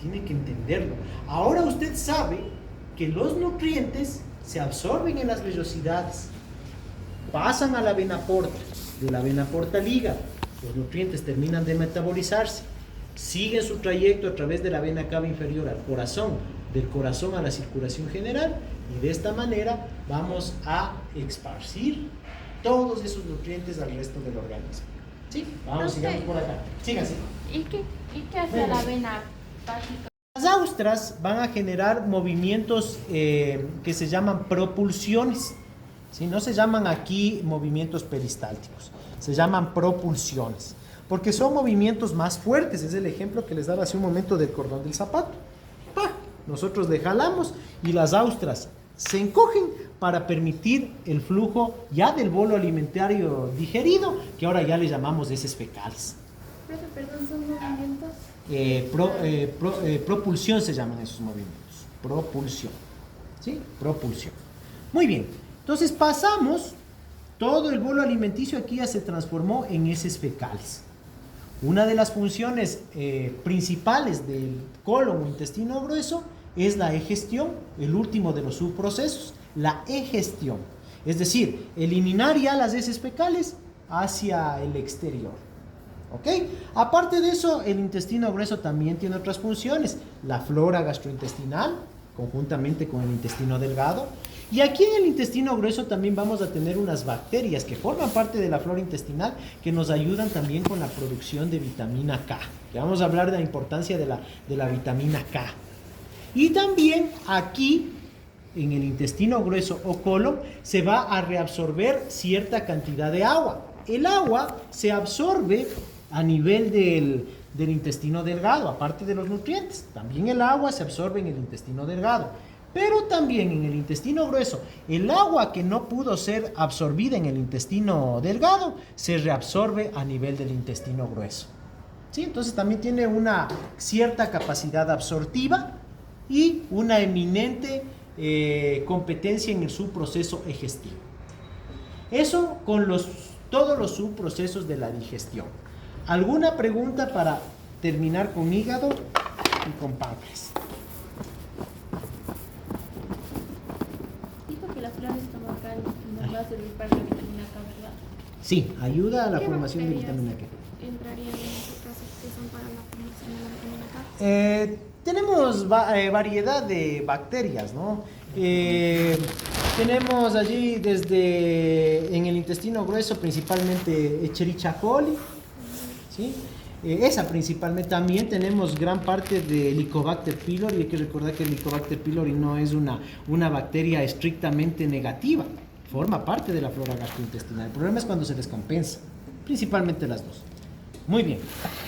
Tiene que entenderlo. Ahora usted sabe que los nutrientes se absorben en las vellosidades, pasan a la vena porta, de la vena porta al hígado, los nutrientes terminan de metabolizarse, siguen su trayecto a través de la vena cava inferior al corazón, del corazón a la circulación general, y de esta manera vamos a esparcir todos esos nutrientes al resto del organismo. ¿Sí? Vamos, sigamos por acá. Síganse. ¿Y qué hace la vena hepática? Las austras van a generar movimientos que se llaman propulsiones. ¿Sí? No se llaman aquí movimientos peristálticos, se llaman propulsiones, porque son movimientos más fuertes. Es el ejemplo que les daba hace un momento del cordón del zapato. ¡Pah! Nosotros le jalamos y las austras se encogen para permitir el flujo ya del bolo alimentario digerido, que ahora ya le llamamos heces fecales. Profe, perdón, son movimientos. Propulsión se llaman esos movimientos. Propulsión. ¿Sí? Propulsión. Muy bien. Entonces pasamos, todo el bolo alimenticio aquí ya se transformó en heces fecales. Una de las funciones principales del colon o intestino grueso es la egestión, el último de los subprocesos, la egestión. Es decir, eliminar ya las heces fecales hacia el exterior. ¿Ok? Aparte de eso, el intestino grueso también tiene otras funciones. La flora gastrointestinal, conjuntamente con el intestino delgado. Y aquí en el intestino grueso también vamos a tener unas bacterias que forman parte de la flora intestinal que nos ayudan también con la producción de vitamina K. Que vamos a hablar de la importancia de la vitamina K. Y también aquí, en el intestino grueso o colon, se va a reabsorber cierta cantidad de agua. El agua se absorbe a nivel del intestino delgado, aparte de los nutrientes. También el agua se absorbe en el intestino delgado. Pero también en el intestino grueso, el agua que no pudo ser absorbida en el intestino delgado, se reabsorbe a nivel del intestino grueso. ¿Sí? Entonces también tiene una cierta capacidad absortiva y una eminente competencia en el subproceso digestivo. Eso con todos los subprocesos de la digestión. ¿Alguna pregunta para terminar con hígado y con páncreas? Dijo que la flora estomacal nos va a servir para la vitamina K, ¿verdad? Sí, ayuda a la ¿Qué formación de bacterias vitamina K. entrarían en este caso que son para la formación de la vitamina K? Tenemos variedad de bacterias, ¿no? Tenemos allí desde en el intestino grueso principalmente Escherichia coli, ¿sí? Esa principalmente. También tenemos gran parte de Helicobacter pylori. Hay que recordar que el Helicobacter pylori no es una bacteria estrictamente negativa, forma parte de la flora gastrointestinal. El problema es cuando se descompensa, principalmente las dos. Muy bien,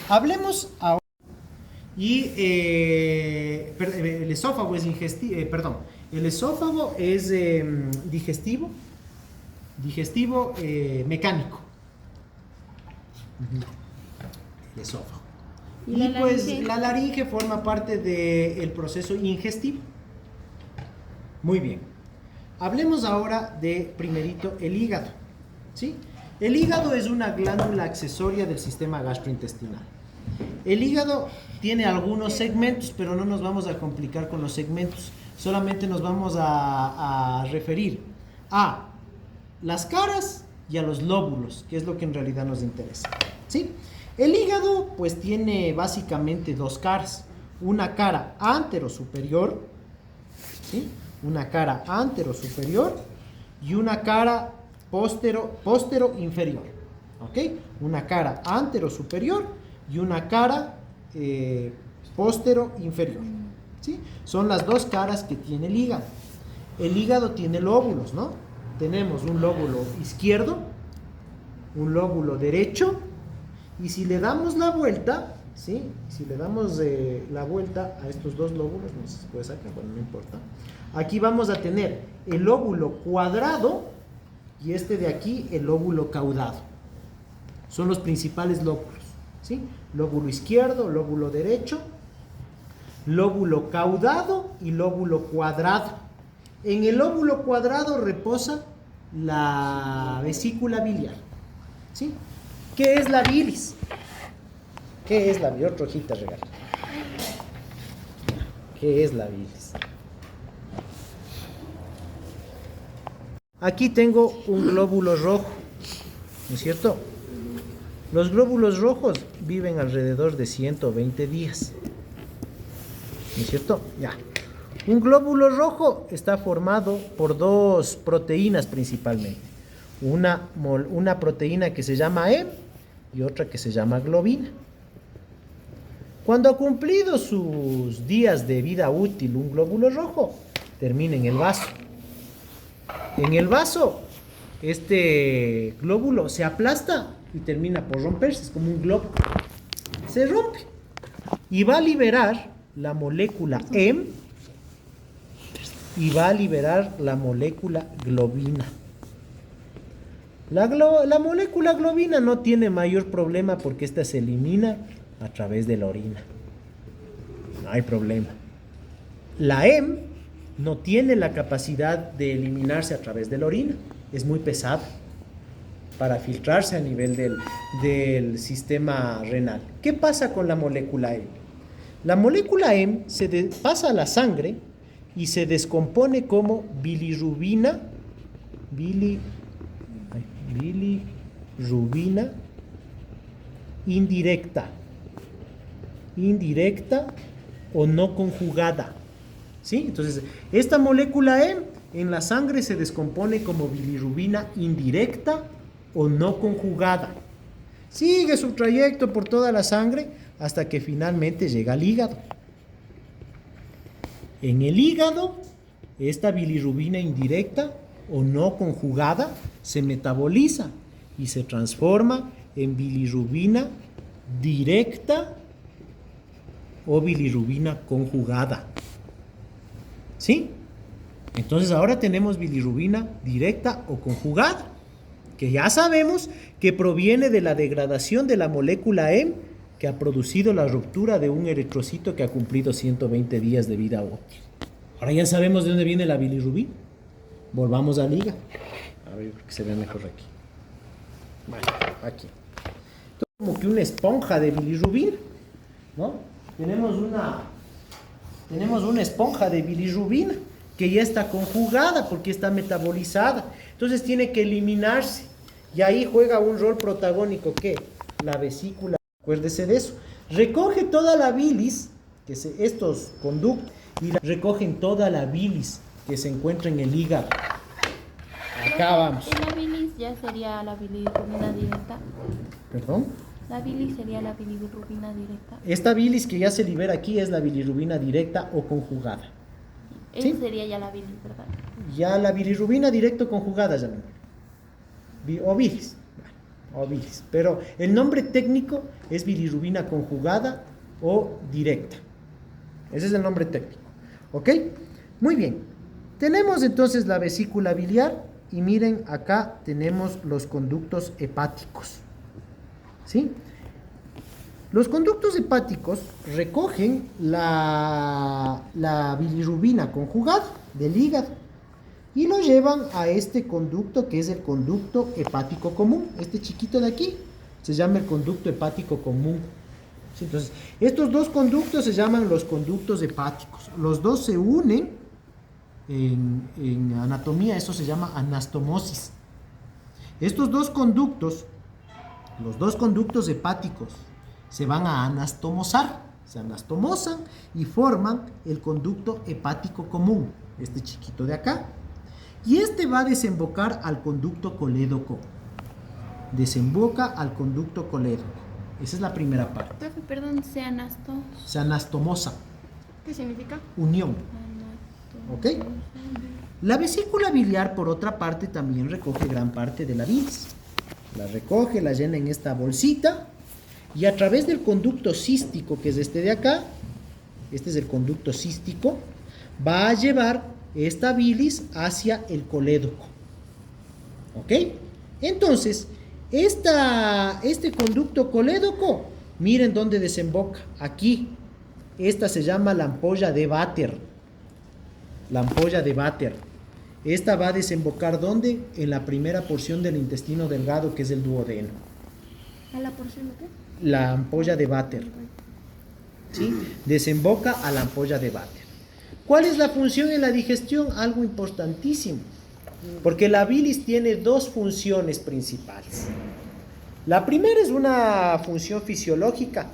hablemos ahora. Y el esófago es el esófago es digestivo mecánico. El esófago. Y pues la laringe forma parte del proceso ingestivo. Muy bien. Hablemos ahora de primerito el hígado. ¿Sí? El hígado es una glándula accesoria del sistema gastrointestinal. El hígado tiene algunos segmentos, pero no nos vamos a complicar con los segmentos. Solamente nos vamos a referir a las caras y a los lóbulos, que es lo que en realidad nos interesa. ¿Sí? El hígado pues tiene básicamente dos caras. Una cara antero-superior, ¿sí? Una cara antero-superior y una cara póstero-inferior. ¿Ok? Una cara antero-superior y una cara póstero-inferior. ¿Sí? Son las dos caras que tiene el hígado. El hígado tiene lóbulos, ¿no? Tenemos un lóbulo izquierdo, un lóbulo derecho, y si le damos la vuelta, ¿sí? Si le damos la vuelta a estos dos lóbulos, no sé si se puede sacar, bueno, no importa. Aquí vamos a tener el lóbulo cuadrado y este de aquí, el lóbulo caudado. Son los principales lóbulos, ¿sí? Lóbulo izquierdo, lóbulo derecho, lóbulo caudado y lóbulo cuadrado. En el lóbulo cuadrado reposa la vesícula biliar, ¿sí? ¿Qué es la bilis? ¿Qué es la bilis? Otra hojita regalo. ¿Qué es la bilis? Aquí tengo un glóbulo rojo, ¿no es cierto? Los glóbulos rojos viven alrededor de 120 días, ¿no es cierto? Ya. Un glóbulo rojo está formado por dos proteínas principalmente. Una proteína que se llama hemo y otra que se llama globina. Cuando ha cumplido sus días de vida útil un glóbulo rojo, termina en el vaso. En el vaso, este glóbulo se aplasta y termina por romperse, es como un globo. Se rompe y va a liberar la molécula hemo y va a liberar la molécula globina. La molécula globina no tiene mayor problema porque esta se elimina a través de la orina. No hay problema. La hemo no tiene la capacidad de eliminarse a través de la orina. Es muy pesada para filtrarse a nivel del sistema renal. ¿Qué pasa con la molécula hemo? La molécula hemo pasa a la sangre y se descompone como bilirrubina indirecta o no conjugada. ¿Sí? Entonces, esta molécula hemo en la sangre se descompone como bilirrubina indirecta o no conjugada. Sigue su trayecto por toda la sangre hasta que finalmente llega al hígado. En el hígado, esta bilirrubina indirecta o no conjugada se metaboliza y se transforma en bilirrubina directa o bilirrubina conjugada. ¿Sí? Entonces ahora tenemos bilirrubina directa o conjugada, que ya sabemos que proviene de la degradación de la molécula hemo que ha producido la ruptura de un eritrocito que ha cumplido 120 días de vida útil. Ahora ya sabemos de dónde viene la bilirrubina. Volvamos al hígado. A ver, que se vea mejor aquí. Bueno, aquí. Esto es como que una esponja de bilirrubina, ¿no? Tenemos una esponja de bilirrubina que ya está conjugada porque está metabolizada. Entonces tiene que eliminarse. Y ahí juega un rol protagónico, ¿qué? La vesícula. Acuérdese de eso. Recoge toda la bilis, estos conductos, y recogen toda la bilis que se encuentra en el hígado. Acá vamos. ¿Y la bilis ya sería la bilirrubina directa? ¿Perdón? La bilis sería la bilirrubina directa. Esta bilis que ya se libera aquí es la bilirrubina directa o conjugada. Esa ¿Sí? sería ya la bilis, ¿verdad? Ya la bilirrubina directa o conjugada llaman. O bilis. O bilis. Pero el nombre técnico es bilirrubina conjugada o directa. Ese es el nombre técnico. ¿Ok? Muy bien. Tenemos entonces la vesícula biliar y miren, acá tenemos los conductos hepáticos. ¿Sí? Los conductos hepáticos recogen la bilirrubina conjugada del hígado y lo llevan a este conducto que es el conducto hepático común. Este chiquito de aquí se llama el conducto hepático común. ¿Sí? Entonces, estos dos conductos se llaman los conductos hepáticos. Los dos se unen en anatomía, eso se llama anastomosis. Estos dos conductos, los dos conductos hepáticos, se van a anastomosar, se anastomosan y forman el conducto hepático común, este chiquito de acá. Y este va a desembocar al conducto colédoco. Desemboca al conducto colédoco. Esa es la primera parte. Profe, perdón, se anastomosa. ¿Qué significa? Unión. ¿Ok? La vesícula biliar, por otra parte, también recoge gran parte de la bilis. La recoge, la llena en esta bolsita y a través del conducto cístico, que es este de acá, este es el conducto cístico, va a llevar esta bilis hacia el colédoco. ¿Ok? Entonces, este conducto colédoco, miren dónde desemboca. Aquí. Esta se llama la ampolla de Vater. La ampolla de Vater. Esta va a desembocar ¿dónde? En la primera porción del intestino delgado, que es el duodeno. ¿A la porción de qué? La ampolla de Vater. ¿Sí? Desemboca a la ampolla de Vater. ¿Cuál es la función en la digestión? Algo importantísimo. Porque la bilis tiene dos funciones principales. La primera es una función fisiológica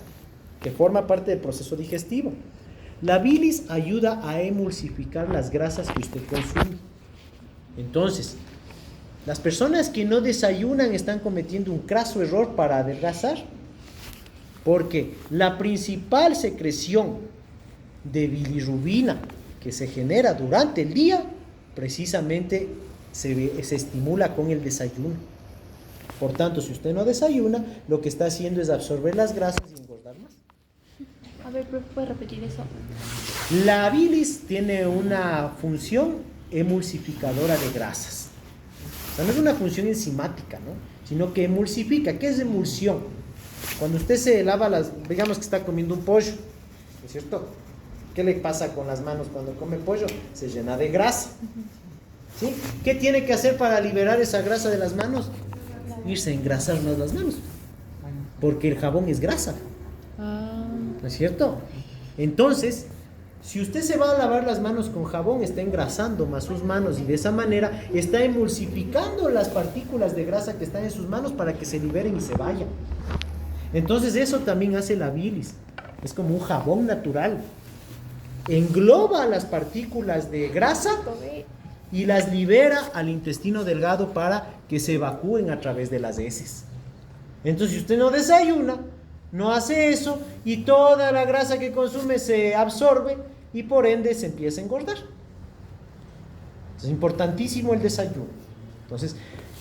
que forma parte del proceso digestivo. La bilis ayuda a emulsificar las grasas que usted consume. Entonces, las personas que no desayunan están cometiendo un craso error para adelgazar, porque la principal secreción de bilirrubina que se genera durante el día, precisamente se estimula con el desayuno. Por tanto, si usted no desayuna, lo que está haciendo es absorber las grasas y engordar más. A ver, ¿puedes repetir eso? La bilis tiene una función emulsificadora de grasas. O sea, no es una función enzimática, ¿no? Sino que emulsifica. ¿Qué es emulsión? Cuando usted se lava digamos que está comiendo un pollo, ¿no es cierto? ¿Qué le pasa con las manos cuando come pollo? Se llena de grasa. ¿Sí? ¿Qué tiene que hacer para liberar esa grasa de las manos? Irse a engrasar más las manos. Porque el jabón es grasa. ¿No es cierto? Entonces, si usted se va a lavar las manos con jabón, está engrasando más sus manos y de esa manera está emulsificando las partículas de grasa que están en sus manos para que se liberen y se vayan. Entonces eso también hace la bilis. Es como un jabón natural. Engloba las partículas de grasa y las libera al intestino delgado para que se evacúen a través de las heces. Entonces, si usted no desayuna, no hace eso y toda la grasa que consume se absorbe y por ende se empieza a engordar. Es importantísimo el desayuno. Entonces,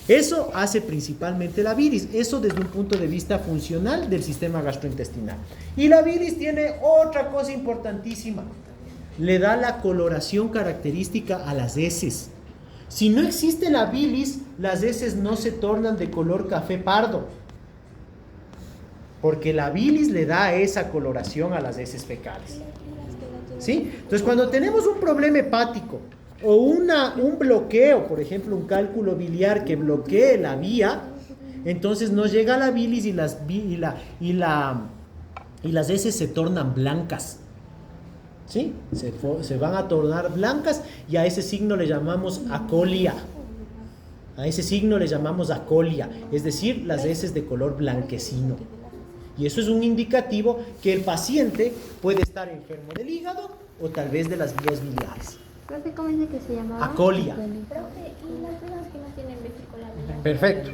eso hace principalmente la bilis. Eso desde un punto de vista funcional del sistema gastrointestinal. Y la bilis tiene otra cosa importantísima. Le da la coloración característica a las heces. Si no existe la bilis, las heces no se tornan de color café pardo. Porque la bilis le da esa coloración a las heces fecales. ¿Sí? Entonces, cuando tenemos un problema hepático o un bloqueo, por ejemplo, un cálculo biliar que bloquee la vía, entonces no llega la bilis y las heces se tornan blancas. ¿Sí? Se van a tornar blancas y a ese signo le llamamos acolia. A ese signo le llamamos acolia, es decir, las heces de color blanquecino. Y eso es un indicativo que el paciente puede estar enfermo del hígado o tal vez de las vías biliares. Profe, ¿cómo dice que se llamaba? Acolia. Profe, ¿y las personas que no tienen vesícula biliar? Perfecto,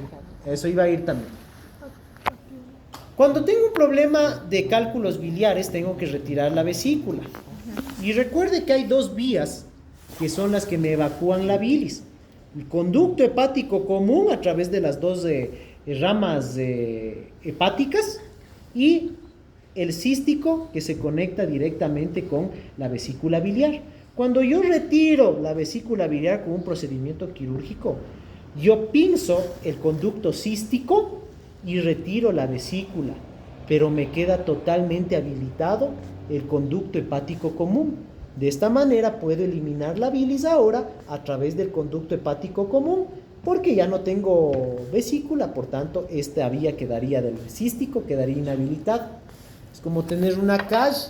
eso iba a ir también. Cuando tengo un problema de cálculos biliares, tengo que retirar la vesícula. Y recuerde que hay dos vías que son las que me evacúan la bilis. El conducto hepático común a través de las dos ramas hepáticas y el cístico que se conecta directamente con la vesícula biliar. Cuando yo retiro la vesícula biliar con un procedimiento quirúrgico, yo pinzo el conducto cístico y retiro la vesícula, pero me queda totalmente habilitado el conducto hepático común. De esta manera puedo eliminar la bilis ahora a través del conducto hepático común, porque ya no tengo vesícula, por tanto esta vía quedaría del cístico, quedaría inhabilitada. Es como tener una calle.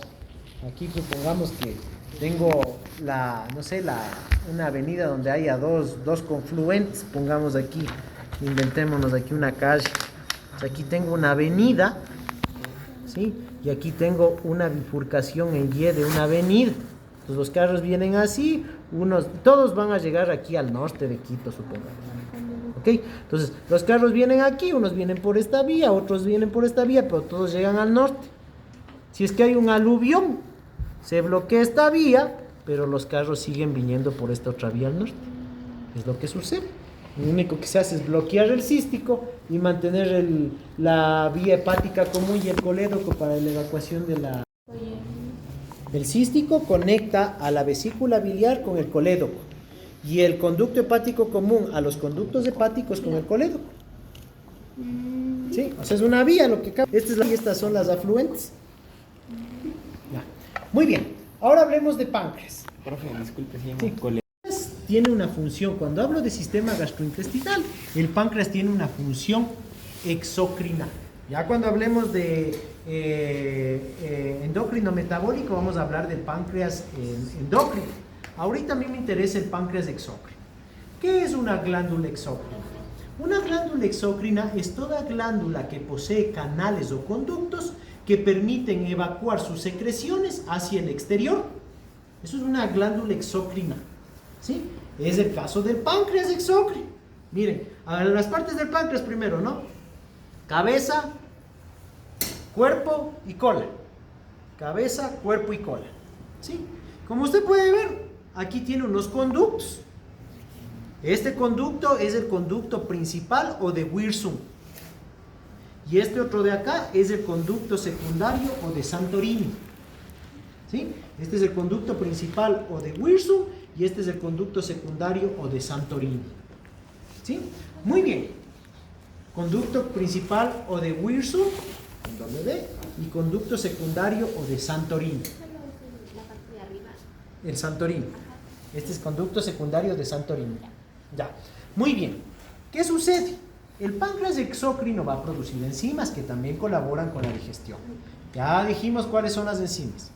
Aquí supongamos que tengo una avenida donde haya dos confluentes, pongamos aquí, inventémonos aquí una calle. O sea, aquí tengo una avenida, ¿sí? Y aquí tengo una bifurcación en Y de una avenida. Entonces los carros vienen así, todos van a llegar aquí al norte de Quito, supongamos. ¿Ok? Entonces los carros vienen aquí, unos vienen por esta vía, otros vienen por esta vía, pero todos llegan al norte. Si es que hay un aluvión, se bloquea esta vía, pero los carros siguen viniendo por esta otra vía al norte. Es lo que sucede. Lo único que se hace es bloquear el cístico y mantener la vía hepática común y el colédoco para la evacuación de la... El cístico conecta a la vesícula biliar con el colédoco y el conducto hepático común a los conductos hepáticos con el colédoco. ¿Sí? O sea, es una vía lo que cabe. Estas son las afluentes. Ya. Muy bien. Ahora hablemos de páncreas. Profe, disculpe, si Sí. Tiene una función, cuando hablo de sistema gastrointestinal, el páncreas tiene una función exocrina. Ya cuando hablemos de endocrino metabólico, vamos a hablar del páncreas endocrino. Ahorita a mí me interesa el páncreas exócrino. ¿Qué es una glándula exócrina? Una glándula exócrina es toda glándula que posee canales o conductos que permiten evacuar sus secreciones hacia el exterior. Eso es una glándula exócrina. ¿Sí? Es el caso del páncreas exócrino. Miren, a ver, las partes del páncreas primero, ¿no? Cabeza, cuerpo y cola. Cabeza, cuerpo y cola. ¿Sí? Como usted puede ver, aquí tiene unos conductos. Este conducto es el conducto principal o de Wirsum. Y este otro de acá es el conducto secundario o de Santorini. ¿Sí? Este es el conducto principal o de Wirsum y este es el conducto secundario o de Santorini. ¿Sí? Muy bien. Conducto principal o de Wirsum, en doble D, y conducto secundario o de Santorini. La parte de arriba. El Santorini. Este es conducto secundario de Santorini. Ya. Muy bien. ¿Qué sucede? El páncreas exócrino va a producir enzimas que también colaboran con la digestión. Ya dijimos cuáles son las enzimas.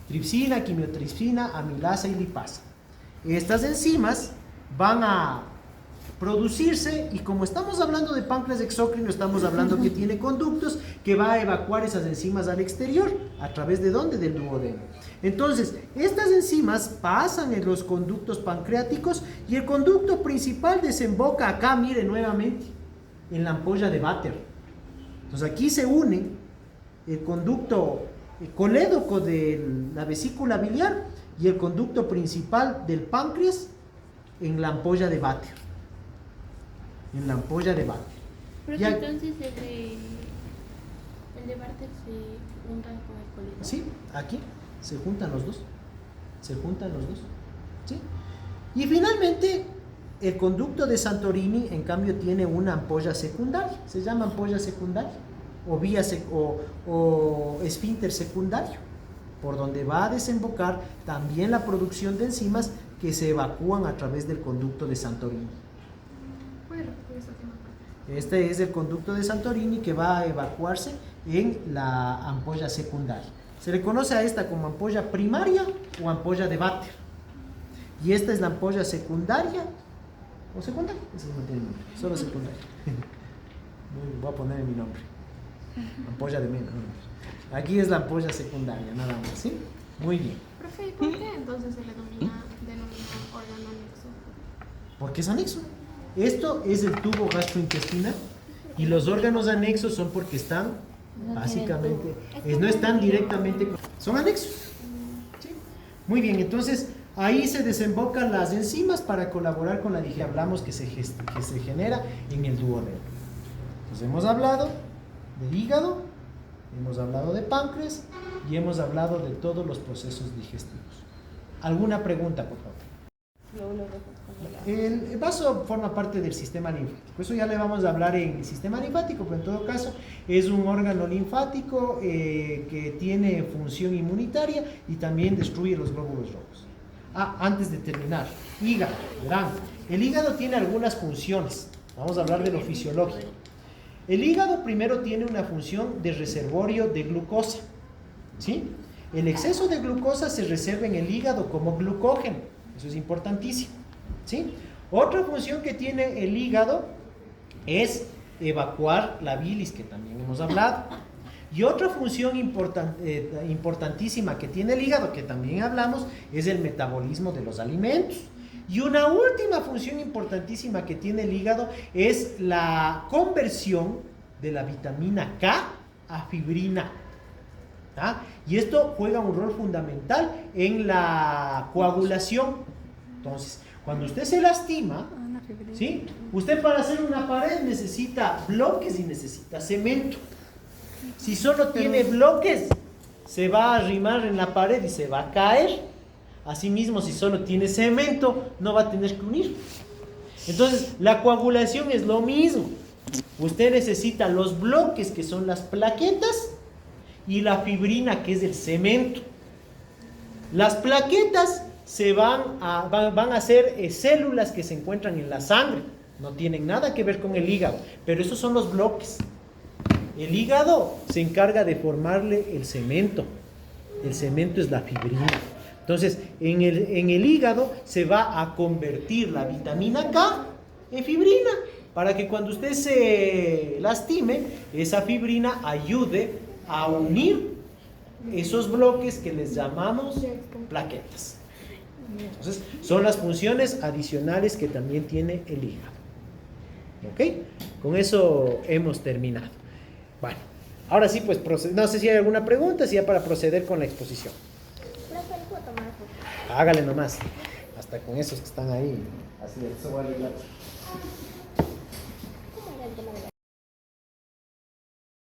Tripsina, quimiotripsina, amilasa y lipasa. Estas enzimas van a producirse y como estamos hablando de páncreas exócrino, estamos hablando que tiene conductos que va a evacuar esas enzimas al exterior. ¿A través de dónde? Del duodeno. Entonces, estas enzimas pasan en los conductos pancreáticos y el conducto principal desemboca acá, mire nuevamente, en la ampolla de Vater. Entonces aquí se une el conducto colédoco de la vesícula biliar y el conducto principal del páncreas en la ampolla de Vater. En la ampolla de Vater. Pero Ya- entonces el de Barter se juntan con el colegio. Sí, aquí se juntan los dos. Se juntan los dos. ¿Sí? Y finalmente, el conducto de Santorini, en cambio, tiene una ampolla secundaria. Se llama ampolla secundaria o esfínter secundario, por donde va a desembocar también la producción de enzimas que se evacúan a través del conducto de Santorini. ¿Puedes repetir esa última parte? Este es el conducto de Santorini que va a evacuarse en la ampolla secundaria. Se le conoce a esta como ampolla primaria o ampolla de Vater. Y esta es la ampolla secundaria o secundaria. Esa no tiene nombre, solo secundaria. Voy a poner mi nombre. Ampolla de menos. Aquí es la ampolla secundaria, nada más, ¿sí? Muy bien. Profe, ¿y por qué entonces se le denomina órgano anexo? ¿Por qué es anexo? Esto es el tubo gastrointestinal y los órganos anexos son porque están básicamente, no están directamente, son anexos. ¿Sí? Muy bien, entonces ahí se desembocan las enzimas para colaborar con la digestión. Hablamos que se genera en el duodeno. Entonces hemos hablado del hígado, hemos hablado de páncreas y hemos hablado de todos los procesos digestivos. ¿Alguna pregunta, por favor? El vaso forma parte del sistema linfático. Eso ya le vamos a hablar en el sistema linfático, pero en todo caso es un órgano linfático que tiene función inmunitaria y también destruye los glóbulos rojos. Antes de terminar, hígado, verán, el hígado tiene algunas funciones. Vamos a hablar de lo fisiológico. El hígado primero tiene una función de reservorio de glucosa, ¿sí? El exceso de glucosa se reserva en el hígado como glucógeno. Eso es importantísimo, ¿sí? Otra función que tiene el hígado es evacuar la bilis, que también hemos hablado. Y otra función importantísima que tiene el hígado, que también hablamos, es el metabolismo de los alimentos. Y una última función importantísima que tiene el hígado es la conversión de la vitamina K a fibrina. ¿Ah? Y esto juega un rol fundamental en la coagulación. Entonces, cuando usted se lastima, ¿sí? Usted para hacer una pared necesita bloques y necesita cemento. Si solo tiene bloques, se va a arrimar en la pared y se va a caer. Asimismo, si solo tiene cemento, no va a tener que unir. Entonces, la coagulación es lo mismo. Usted necesita los bloques, que son las plaquetas, y la fibrina, que es el cemento. Las plaquetas van a ser células que se encuentran en la sangre. No tienen nada que ver con el hígado, pero esos son los bloques. El hígado se encarga de formarle el cemento. El cemento es la fibrina. Entonces, en el hígado se va a convertir la vitamina K en fibrina, para que cuando usted se lastime, esa fibrina ayude a unir esos bloques que les llamamos plaquetas. Entonces, son las funciones adicionales que también tiene el hígado. ¿Ok? Con eso hemos terminado. Bueno, ahora sí, pues, no sé si hay alguna pregunta, si ya para proceder con la exposición. Hágale nomás. Hasta con esos que están ahí. Así de eso vale la...